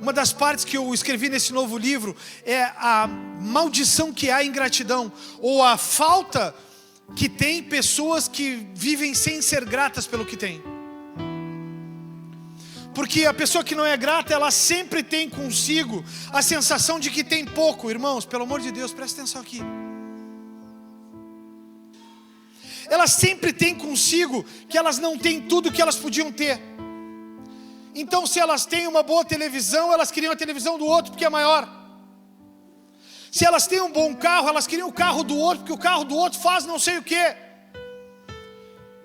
S1: Uma das partes que eu escrevi nesse novo livro é a maldição que há a ingratidão, ou a falta que tem pessoas que vivem sem ser gratas pelo que tem. Porque a pessoa que não é grata, ela sempre tem consigo a sensação de que tem pouco. Irmãos, pelo amor de Deus, presta atenção aqui. Elas sempre têm consigo que elas não têm tudo que elas podiam ter. Então, se elas têm uma boa televisão, elas queriam a televisão do outro porque é maior. Se elas têm um bom carro, elas queriam o carro do outro porque o carro do outro faz não sei o quê.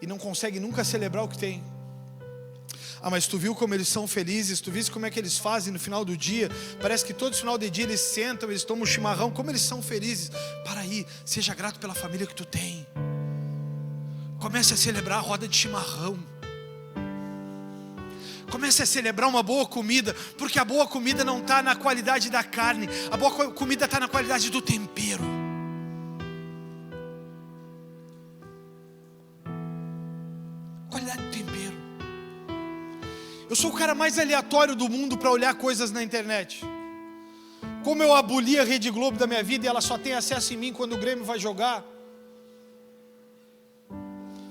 S1: E não conseguem nunca celebrar o que tem. Mas tu viu como eles são felizes? Tu viste como é que eles fazem no final do dia? Parece que todo final de dia eles sentam, eles tomam um chimarrão. Como eles são felizes? Para aí, seja grato pela família que tu tem. Comece a celebrar a roda de chimarrão. Comece a celebrar uma boa comida, porque a boa comida não está na qualidade da carne, a boa comida está na qualidade do tempero. Qualidade do tempero. Eu sou o cara mais aleatório do mundo para olhar coisas na internet. Como eu aboli a Rede Globo da minha vida e ela só tem acesso em mim quando o Grêmio vai jogar.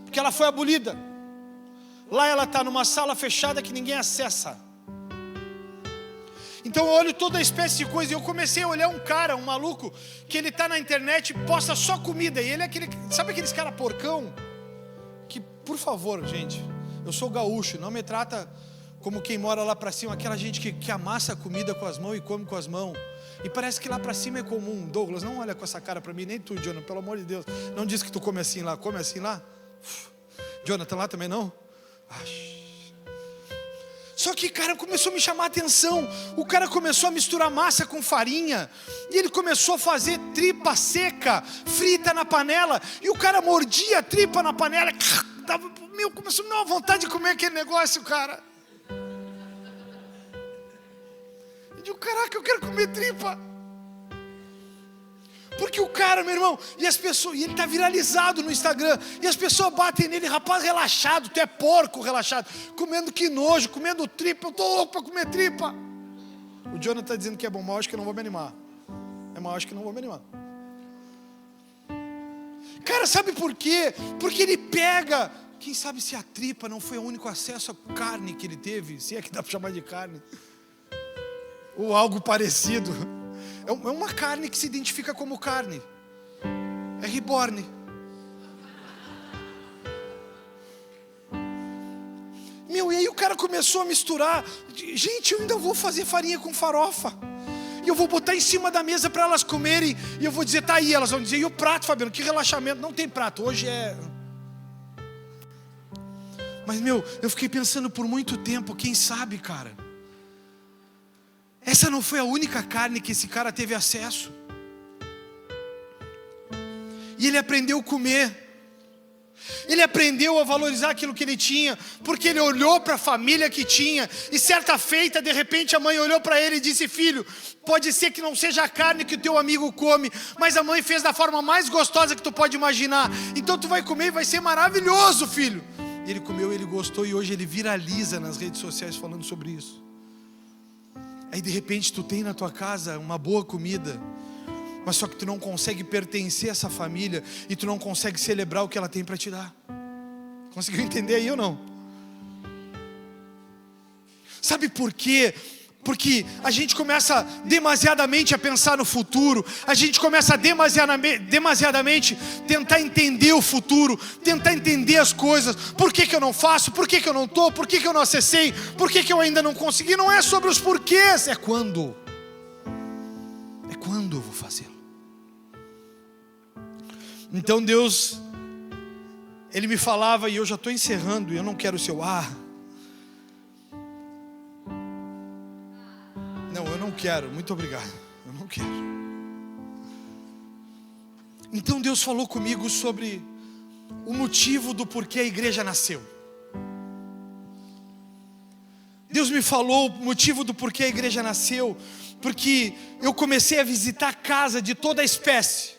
S1: Porque ela foi abolida. Lá ela está numa sala fechada que ninguém acessa. Então eu olho toda espécie de coisa. E eu comecei a olhar um cara, um maluco, que ele está na internet e posta só comida. E ele é aquele, sabe aqueles cara porcão? Que, por favor, gente, eu sou gaúcho, não me trata como quem mora lá para cima. Aquela gente que amassa a comida com as mãos e come com as mãos. E parece que lá para cima é comum. Douglas, não olha com essa cara para mim, nem tu, Jonathan, pelo amor de Deus. Não diz que tu come assim lá, Jonathan lá também não? Só que, cara, começou a me chamar a atenção. O cara começou a misturar massa com farinha. E ele começou a fazer tripa seca, frita na panela. E o cara mordia a tripa na panela. Começou a me dar uma vontade de comer aquele negócio, cara. Eu digo, caraca, eu quero comer tripa. Porque o cara, meu irmão, e ele tá viralizado no Instagram, e as pessoas batem nele, rapaz relaxado, tu é porco relaxado, comendo que nojo, comendo tripa, eu tô louco para comer tripa. O Jonathan tá dizendo que é bom, mas eu acho que eu não vou me animar. Mas eu acho que não vou me animar. Cara, sabe por quê? Porque ele pega, quem sabe se a tripa não foi o único acesso à carne que ele teve, se é que dá para chamar de carne, ou algo parecido. É uma carne que se identifica como carne. É reborn. E aí o cara começou a misturar. Gente, eu ainda vou fazer farinha com farofa. E eu vou botar em cima da mesa para elas comerem. E eu vou dizer, tá aí. Elas vão dizer, e o prato, Fabiano? Que relaxamento. Não tem prato, hoje é... Mas, eu fiquei pensando por muito tempo, quem sabe, cara? Essa não foi a única carne que esse cara teve acesso. E ele aprendeu a comer. Ele aprendeu a valorizar aquilo que ele tinha, porque ele olhou para a família que tinha. E certa feita, de repente, a mãe olhou para ele e disse, filho, pode ser que não seja a carne que o teu amigo come, mas a mãe fez da forma mais gostosa que tu pode imaginar. Então tu vai comer e vai ser maravilhoso, filho. E ele comeu, ele gostou, e hoje ele viraliza nas redes sociais falando sobre isso. Aí de repente tu tem na tua casa uma boa comida, mas só que tu não consegue pertencer a essa família, e tu não consegue celebrar o que ela tem para te dar. Conseguiu entender aí ou não? Sabe por quê? Porque a gente começa demasiadamente a pensar no futuro, a gente começa demasiadamente tentar entender o futuro, tentar entender as coisas. Por que eu não faço? Por que eu não estou? Por que eu não acessei? Por que eu ainda não consegui? Não é sobre os porquês, é quando. É quando eu vou fazê-lo. Então Deus, Ele me falava, e eu já estou encerrando, e eu não quero o seu Não, eu não quero, muito obrigado. Eu não quero. Então Deus falou comigo sobre o motivo do porquê a igreja nasceu. Deus me falou o motivo do porquê a igreja nasceu, porque eu comecei a visitar a casa de toda a espécie.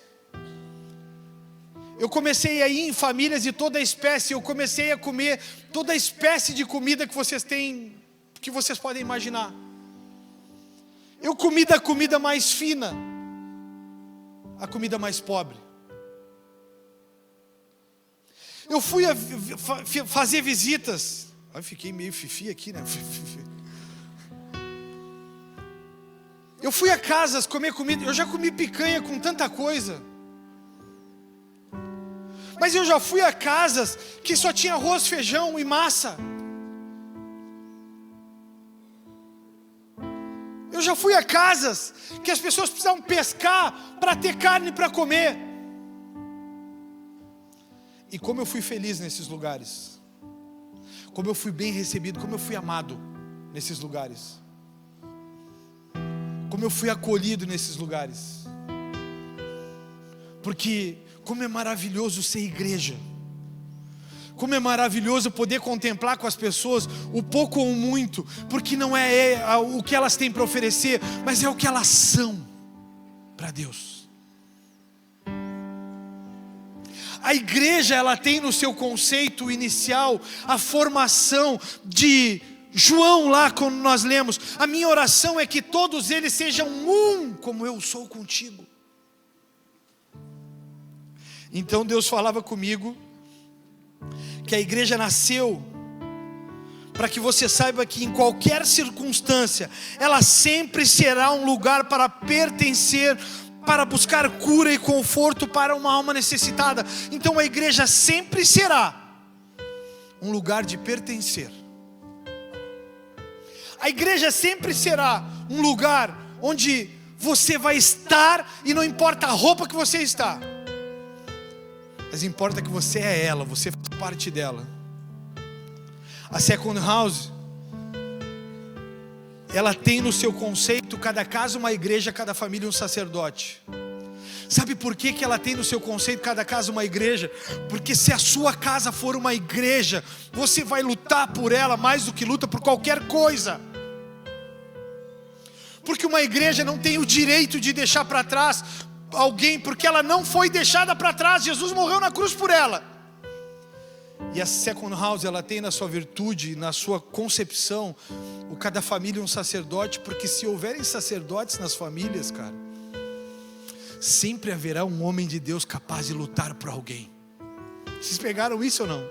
S1: Eu comecei a ir em famílias de toda a espécie. Eu comecei a comer toda a espécie de comida que vocês têm, que vocês podem imaginar. Eu comi da comida mais fina à comida mais pobre. Eu fui fazer visitas. Eu fiquei meio fifi aqui, né? Eu fui a casas comer comida. Eu já comi picanha com tanta coisa. Mas eu já fui a casas que só tinha arroz, feijão e massa. Eu já fui a casas que as pessoas precisavam pescar para ter carne para comer. E como eu fui feliz nesses lugares. Como eu fui bem recebido, como eu fui amado nesses lugares. Como eu fui acolhido nesses lugares. Porque como é maravilhoso ser igreja. Como é maravilhoso poder contemplar com as pessoas o pouco ou o muito, porque não é o que elas têm para oferecer, mas é o que elas são para Deus. A igreja, ela tem no seu conceito inicial a formação de João lá, quando nós lemos, a minha oração é que todos eles sejam um, como eu sou contigo. Então Deus falava comigo que a igreja nasceu para que você saiba que em qualquer circunstância ela sempre será um lugar para pertencer, para buscar cura e conforto para uma alma necessitada. Então a igreja sempre será um lugar de pertencer. A igreja sempre será um lugar onde você vai estar, e não importa a roupa que você está, mas importa que você é ela, você faz parte dela. A Second House, ela tem no seu conceito cada casa uma igreja, cada família um sacerdote. Sabe por que ela tem no seu conceito cada casa uma igreja? Porque se a sua casa for uma igreja, você vai lutar por ela mais do que luta por qualquer coisa. Porque uma igreja não tem o direito de deixar para trás alguém, porque ela não foi deixada para trás. Jesus morreu na cruz por ela. E a Second House, ela tem na sua virtude, na sua concepção, o cada família um sacerdote, porque se houverem sacerdotes nas famílias, cara, sempre haverá um homem de Deus capaz de lutar por alguém. Vocês pegaram isso ou não?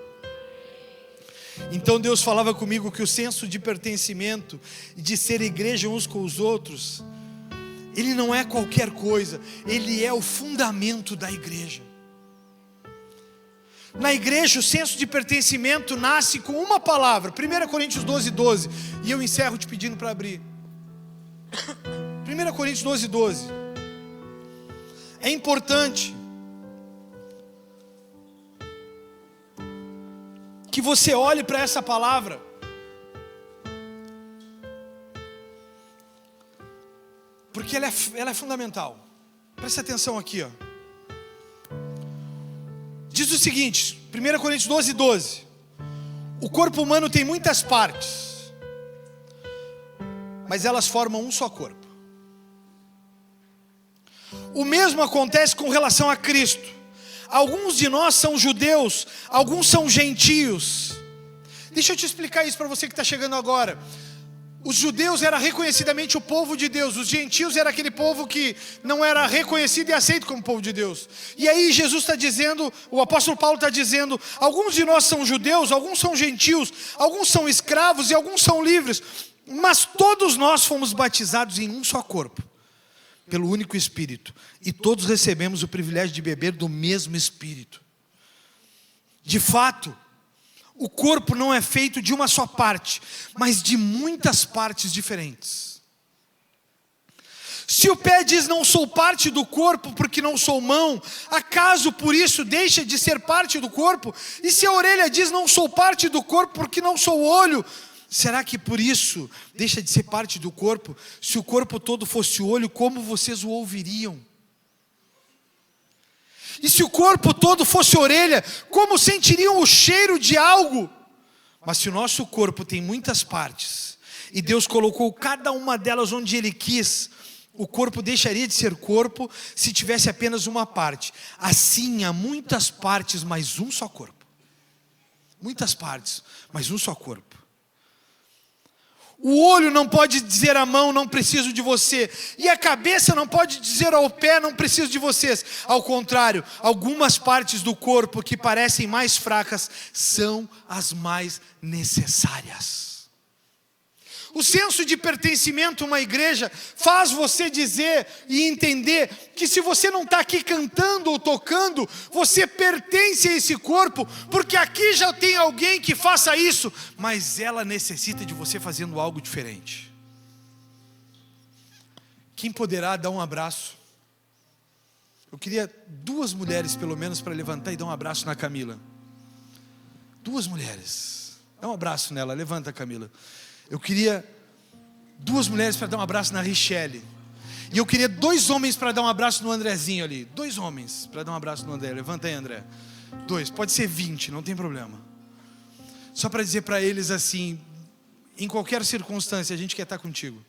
S1: Então Deus falava comigo que o senso de pertencimento, de ser igreja uns com os outros, ele não é qualquer coisa, ele é o fundamento da igreja. Na igreja o senso de pertencimento nasce com uma palavra, 1 Coríntios 12:12, e eu encerro te pedindo para abrir. 1 Coríntios 12:12. É importante que você olhe para essa palavra, porque ela é fundamental. Preste atenção aqui, ó. Diz o seguinte, 1 Coríntios 12:12. O corpo humano tem muitas partes, mas elas formam um só corpo. O mesmo acontece com relação a Cristo. Alguns de nós são judeus, alguns são gentios. Deixa eu te explicar isso para você que está chegando agora. Os judeus eram reconhecidamente o povo de Deus. Os gentios eram aquele povo que não era reconhecido e aceito como povo de Deus. E aí Jesus está dizendo, o apóstolo Paulo está dizendo, alguns de nós são judeus, alguns são gentios, alguns são escravos e alguns são livres, mas todos nós fomos batizados em um só corpo, pelo único Espírito, e todos recebemos o privilégio de beber do mesmo Espírito. De fato, o corpo não é feito de uma só parte, mas de muitas partes diferentes. Se o pé diz não sou parte do corpo porque não sou mão, acaso por isso deixa de ser parte do corpo? E se a orelha diz não sou parte do corpo porque não sou olho, será que por isso deixa de ser parte do corpo? Se o corpo todo fosse olho, como vocês o ouviriam? E se o corpo todo fosse orelha, como sentiriam o cheiro de algo? Mas se o nosso corpo tem muitas partes, e Deus colocou cada uma delas onde Ele quis, o corpo deixaria de ser corpo se tivesse apenas uma parte. Assim há muitas partes, mas um só corpo. Muitas partes, mas um só corpo. O olho não pode dizer à mão, não preciso de você. E a cabeça não pode dizer ao pé, não preciso de vocês. Ao contrário, algumas partes do corpo que parecem mais fracas são as mais necessárias. O senso de pertencimento a uma igreja faz você dizer e entender que se você não está aqui cantando ou tocando, você pertence a esse corpo, porque aqui já tem alguém que faça isso, mas ela necessita de você fazendo algo diferente. Quem poderá dar um abraço? Eu queria 2 mulheres pelo menos para levantar e dar um abraço na Camila. 2 mulheres. Dá um abraço nela, levanta, Camila. Eu queria 2 mulheres para dar um abraço na Richelle. E eu queria 2 homens para dar um abraço no Andrezinho ali. 2 homens para dar um abraço no André. Levanta aí, André. 2, pode ser 20, não tem problema. Só para dizer para eles assim, em qualquer circunstância, a gente quer estar contigo.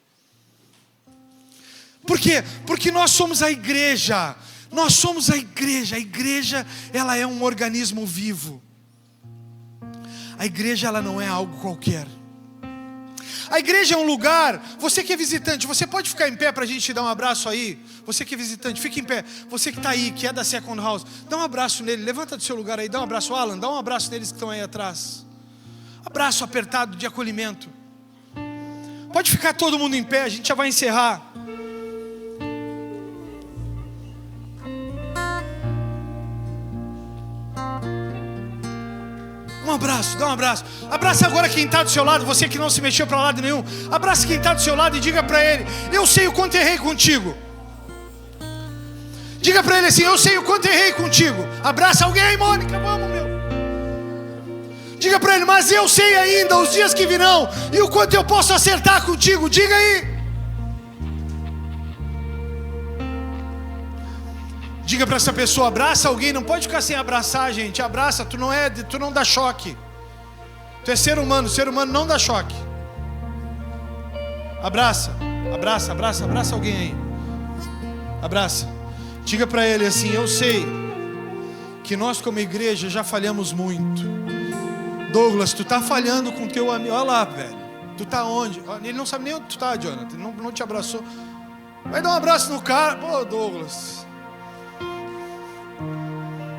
S1: Por quê? Porque nós somos a igreja. Nós somos a igreja. A igreja, ela é um organismo vivo. A igreja, ela não é algo qualquer. A igreja é um lugar, você que é visitante, você pode ficar em pé para a gente te dar um abraço aí? Você que é visitante, fica em pé. Você que está aí, que é da Second House, dá um abraço nele, levanta do seu lugar aí, dá um abraço, Alan, dá um abraço neles que estão aí atrás. Abraço apertado de acolhimento. Pode ficar todo mundo em pé, a gente já vai encerrar. Um abraço, dá um abraço. Abraça agora quem está do seu lado, você que não se mexeu para lado nenhum. Abraça quem está do seu lado e diga para ele: eu sei o quanto errei contigo. Diga para ele assim: eu sei o quanto errei contigo. Abraça alguém, Mônica, vamos, meu. Diga Diga para ele: mas eu sei ainda os dias que virão e o quanto eu posso acertar contigo. Diga aí. Diga para essa pessoa: abraça alguém. Não pode ficar sem abraçar, gente. Abraça, tu não dá choque. Tu é ser humano não dá choque. Abraça alguém aí. Abraça. Diga para ele assim: eu sei que nós como igreja já falhamos muito. Douglas, tu tá falhando com teu amigo. Olha lá, velho. Tu tá onde? Ele não sabe nem onde tu tá, Jonathan. Ele não te abraçou. Vai dar um abraço no cara. Pô, Douglas.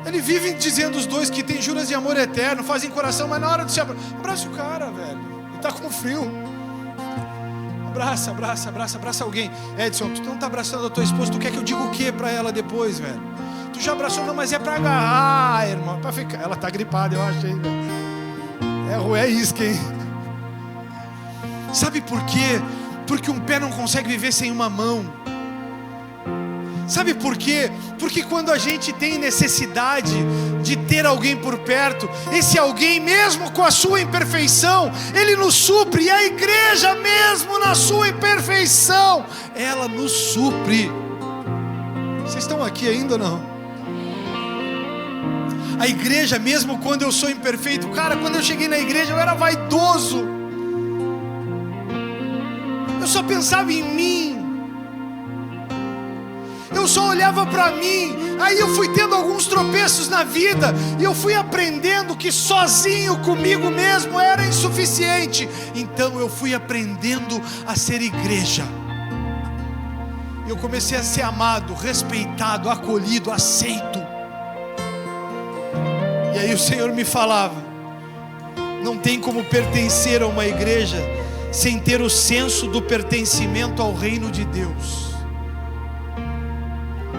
S1: Ele vive dizendo os dois que tem juras de amor eterno, fazem coração, mas na hora de se abraça o cara, velho. Ele tá com frio. Abraça alguém. Edson, tu não tá abraçando a tua esposa, tu quer que eu diga o que pra ela depois, velho? Tu já abraçou? Não, mas é pra agarrar, irmão, pra ficar. Ela tá gripada, eu achei, velho. É isca, hein? Sabe por quê? Porque um pé não consegue viver sem uma mão. Sabe por quê? Porque quando a gente tem necessidade de ter alguém por perto, esse alguém, mesmo com a sua imperfeição, ele nos supre. E a igreja, mesmo na sua imperfeição, ela nos supre. Vocês estão aqui ainda ou não? A igreja, mesmo quando eu sou imperfeito, cara, quando eu cheguei na igreja eu era vaidoso. Eu só pensava em mim. Eu só olhava para mim. Aí eu fui tendo alguns tropeços na vida e eu fui aprendendo que sozinho comigo mesmo era insuficiente. Então eu fui aprendendo a ser igreja. Eu comecei a ser amado, respeitado, acolhido, aceito. E aí o Senhor me falava: não tem como pertencer a uma igreja sem ter o senso do pertencimento ao reino de Deus.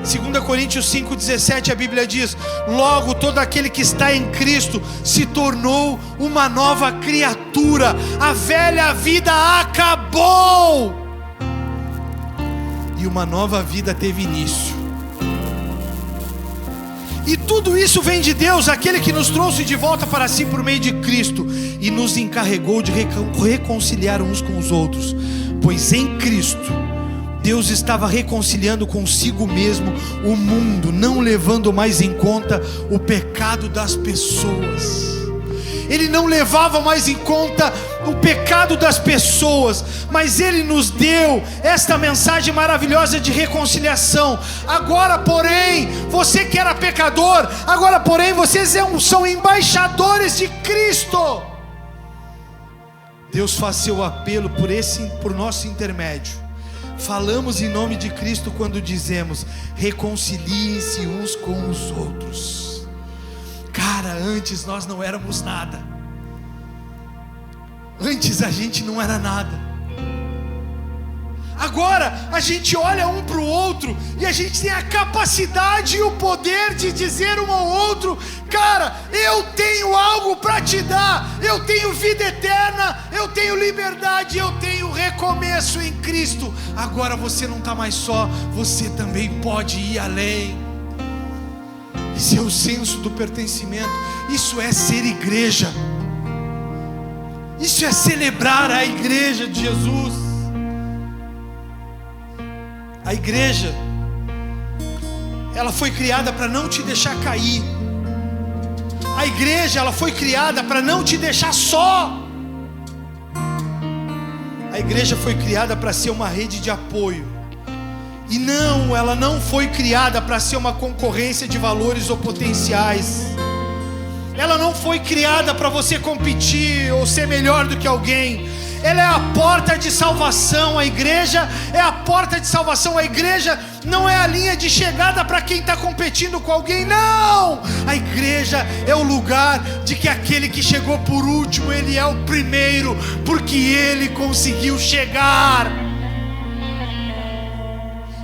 S1: 2 Coríntios 5,17 a Bíblia diz: logo todo aquele que está em Cristo se tornou uma nova criatura, a velha vida acabou e uma nova vida teve início. E tudo isso vem de Deus, aquele que nos trouxe de volta para si por meio de Cristo e nos encarregou de reconciliar uns com os outros, pois em Cristo Deus estava reconciliando consigo mesmo o mundo, não levando mais em conta o pecado das pessoas. Ele não levava mais em conta o pecado das pessoas, mas Ele nos deu esta mensagem maravilhosa de reconciliação. Agora porém, você que era pecador, agora porém vocês são embaixadores de Cristo. Deus faz seu apelo por nosso intermédio. Falamos em nome de Cristo quando dizemos: reconciliem-se uns com os outros. Cara, antes nós não éramos nada. Antes a gente não era nada. Agora a gente olha um para o outro e a gente tem a capacidade e o poder de dizer um ao outro: cara, eu tenho algo para te dar, eu tenho vida eterna, eu tenho liberdade, eu tenho recomeço em Cristo. Agora você não está mais só, você também pode ir além. Esse é o senso do pertencimento. Isso é ser igreja. Isso é celebrar a igreja de Jesus. A igreja, ela foi criada para não te deixar cair. A igreja, ela foi criada para não te deixar só. A igreja foi criada para ser uma rede de apoio. E não, ela não foi criada para ser uma concorrência de valores ou potenciais. Ela não foi criada para você competir ou ser melhor do que alguém. Ela é a porta de salvação. A igreja é a porta de salvação. A igreja não é a linha de chegada para quem está competindo com alguém. Não! A igreja é o lugar de que aquele que chegou por último, ele é o primeiro, porque ele conseguiu chegar.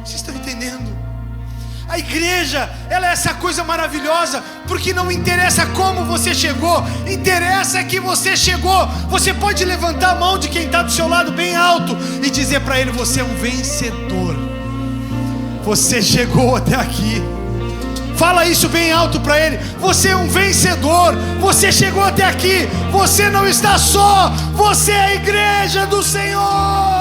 S1: Vocês estão entendendo? A igreja, ela é essa coisa maravilhosa, porque não interessa como você chegou, interessa que você chegou. Você pode levantar a mão de quem está do seu lado bem alto e dizer para ele: você é um vencedor. Você chegou até aqui. Fala isso bem alto para ele. Você é um vencedor. Você chegou até aqui. Você não está só. Você é a igreja do Senhor.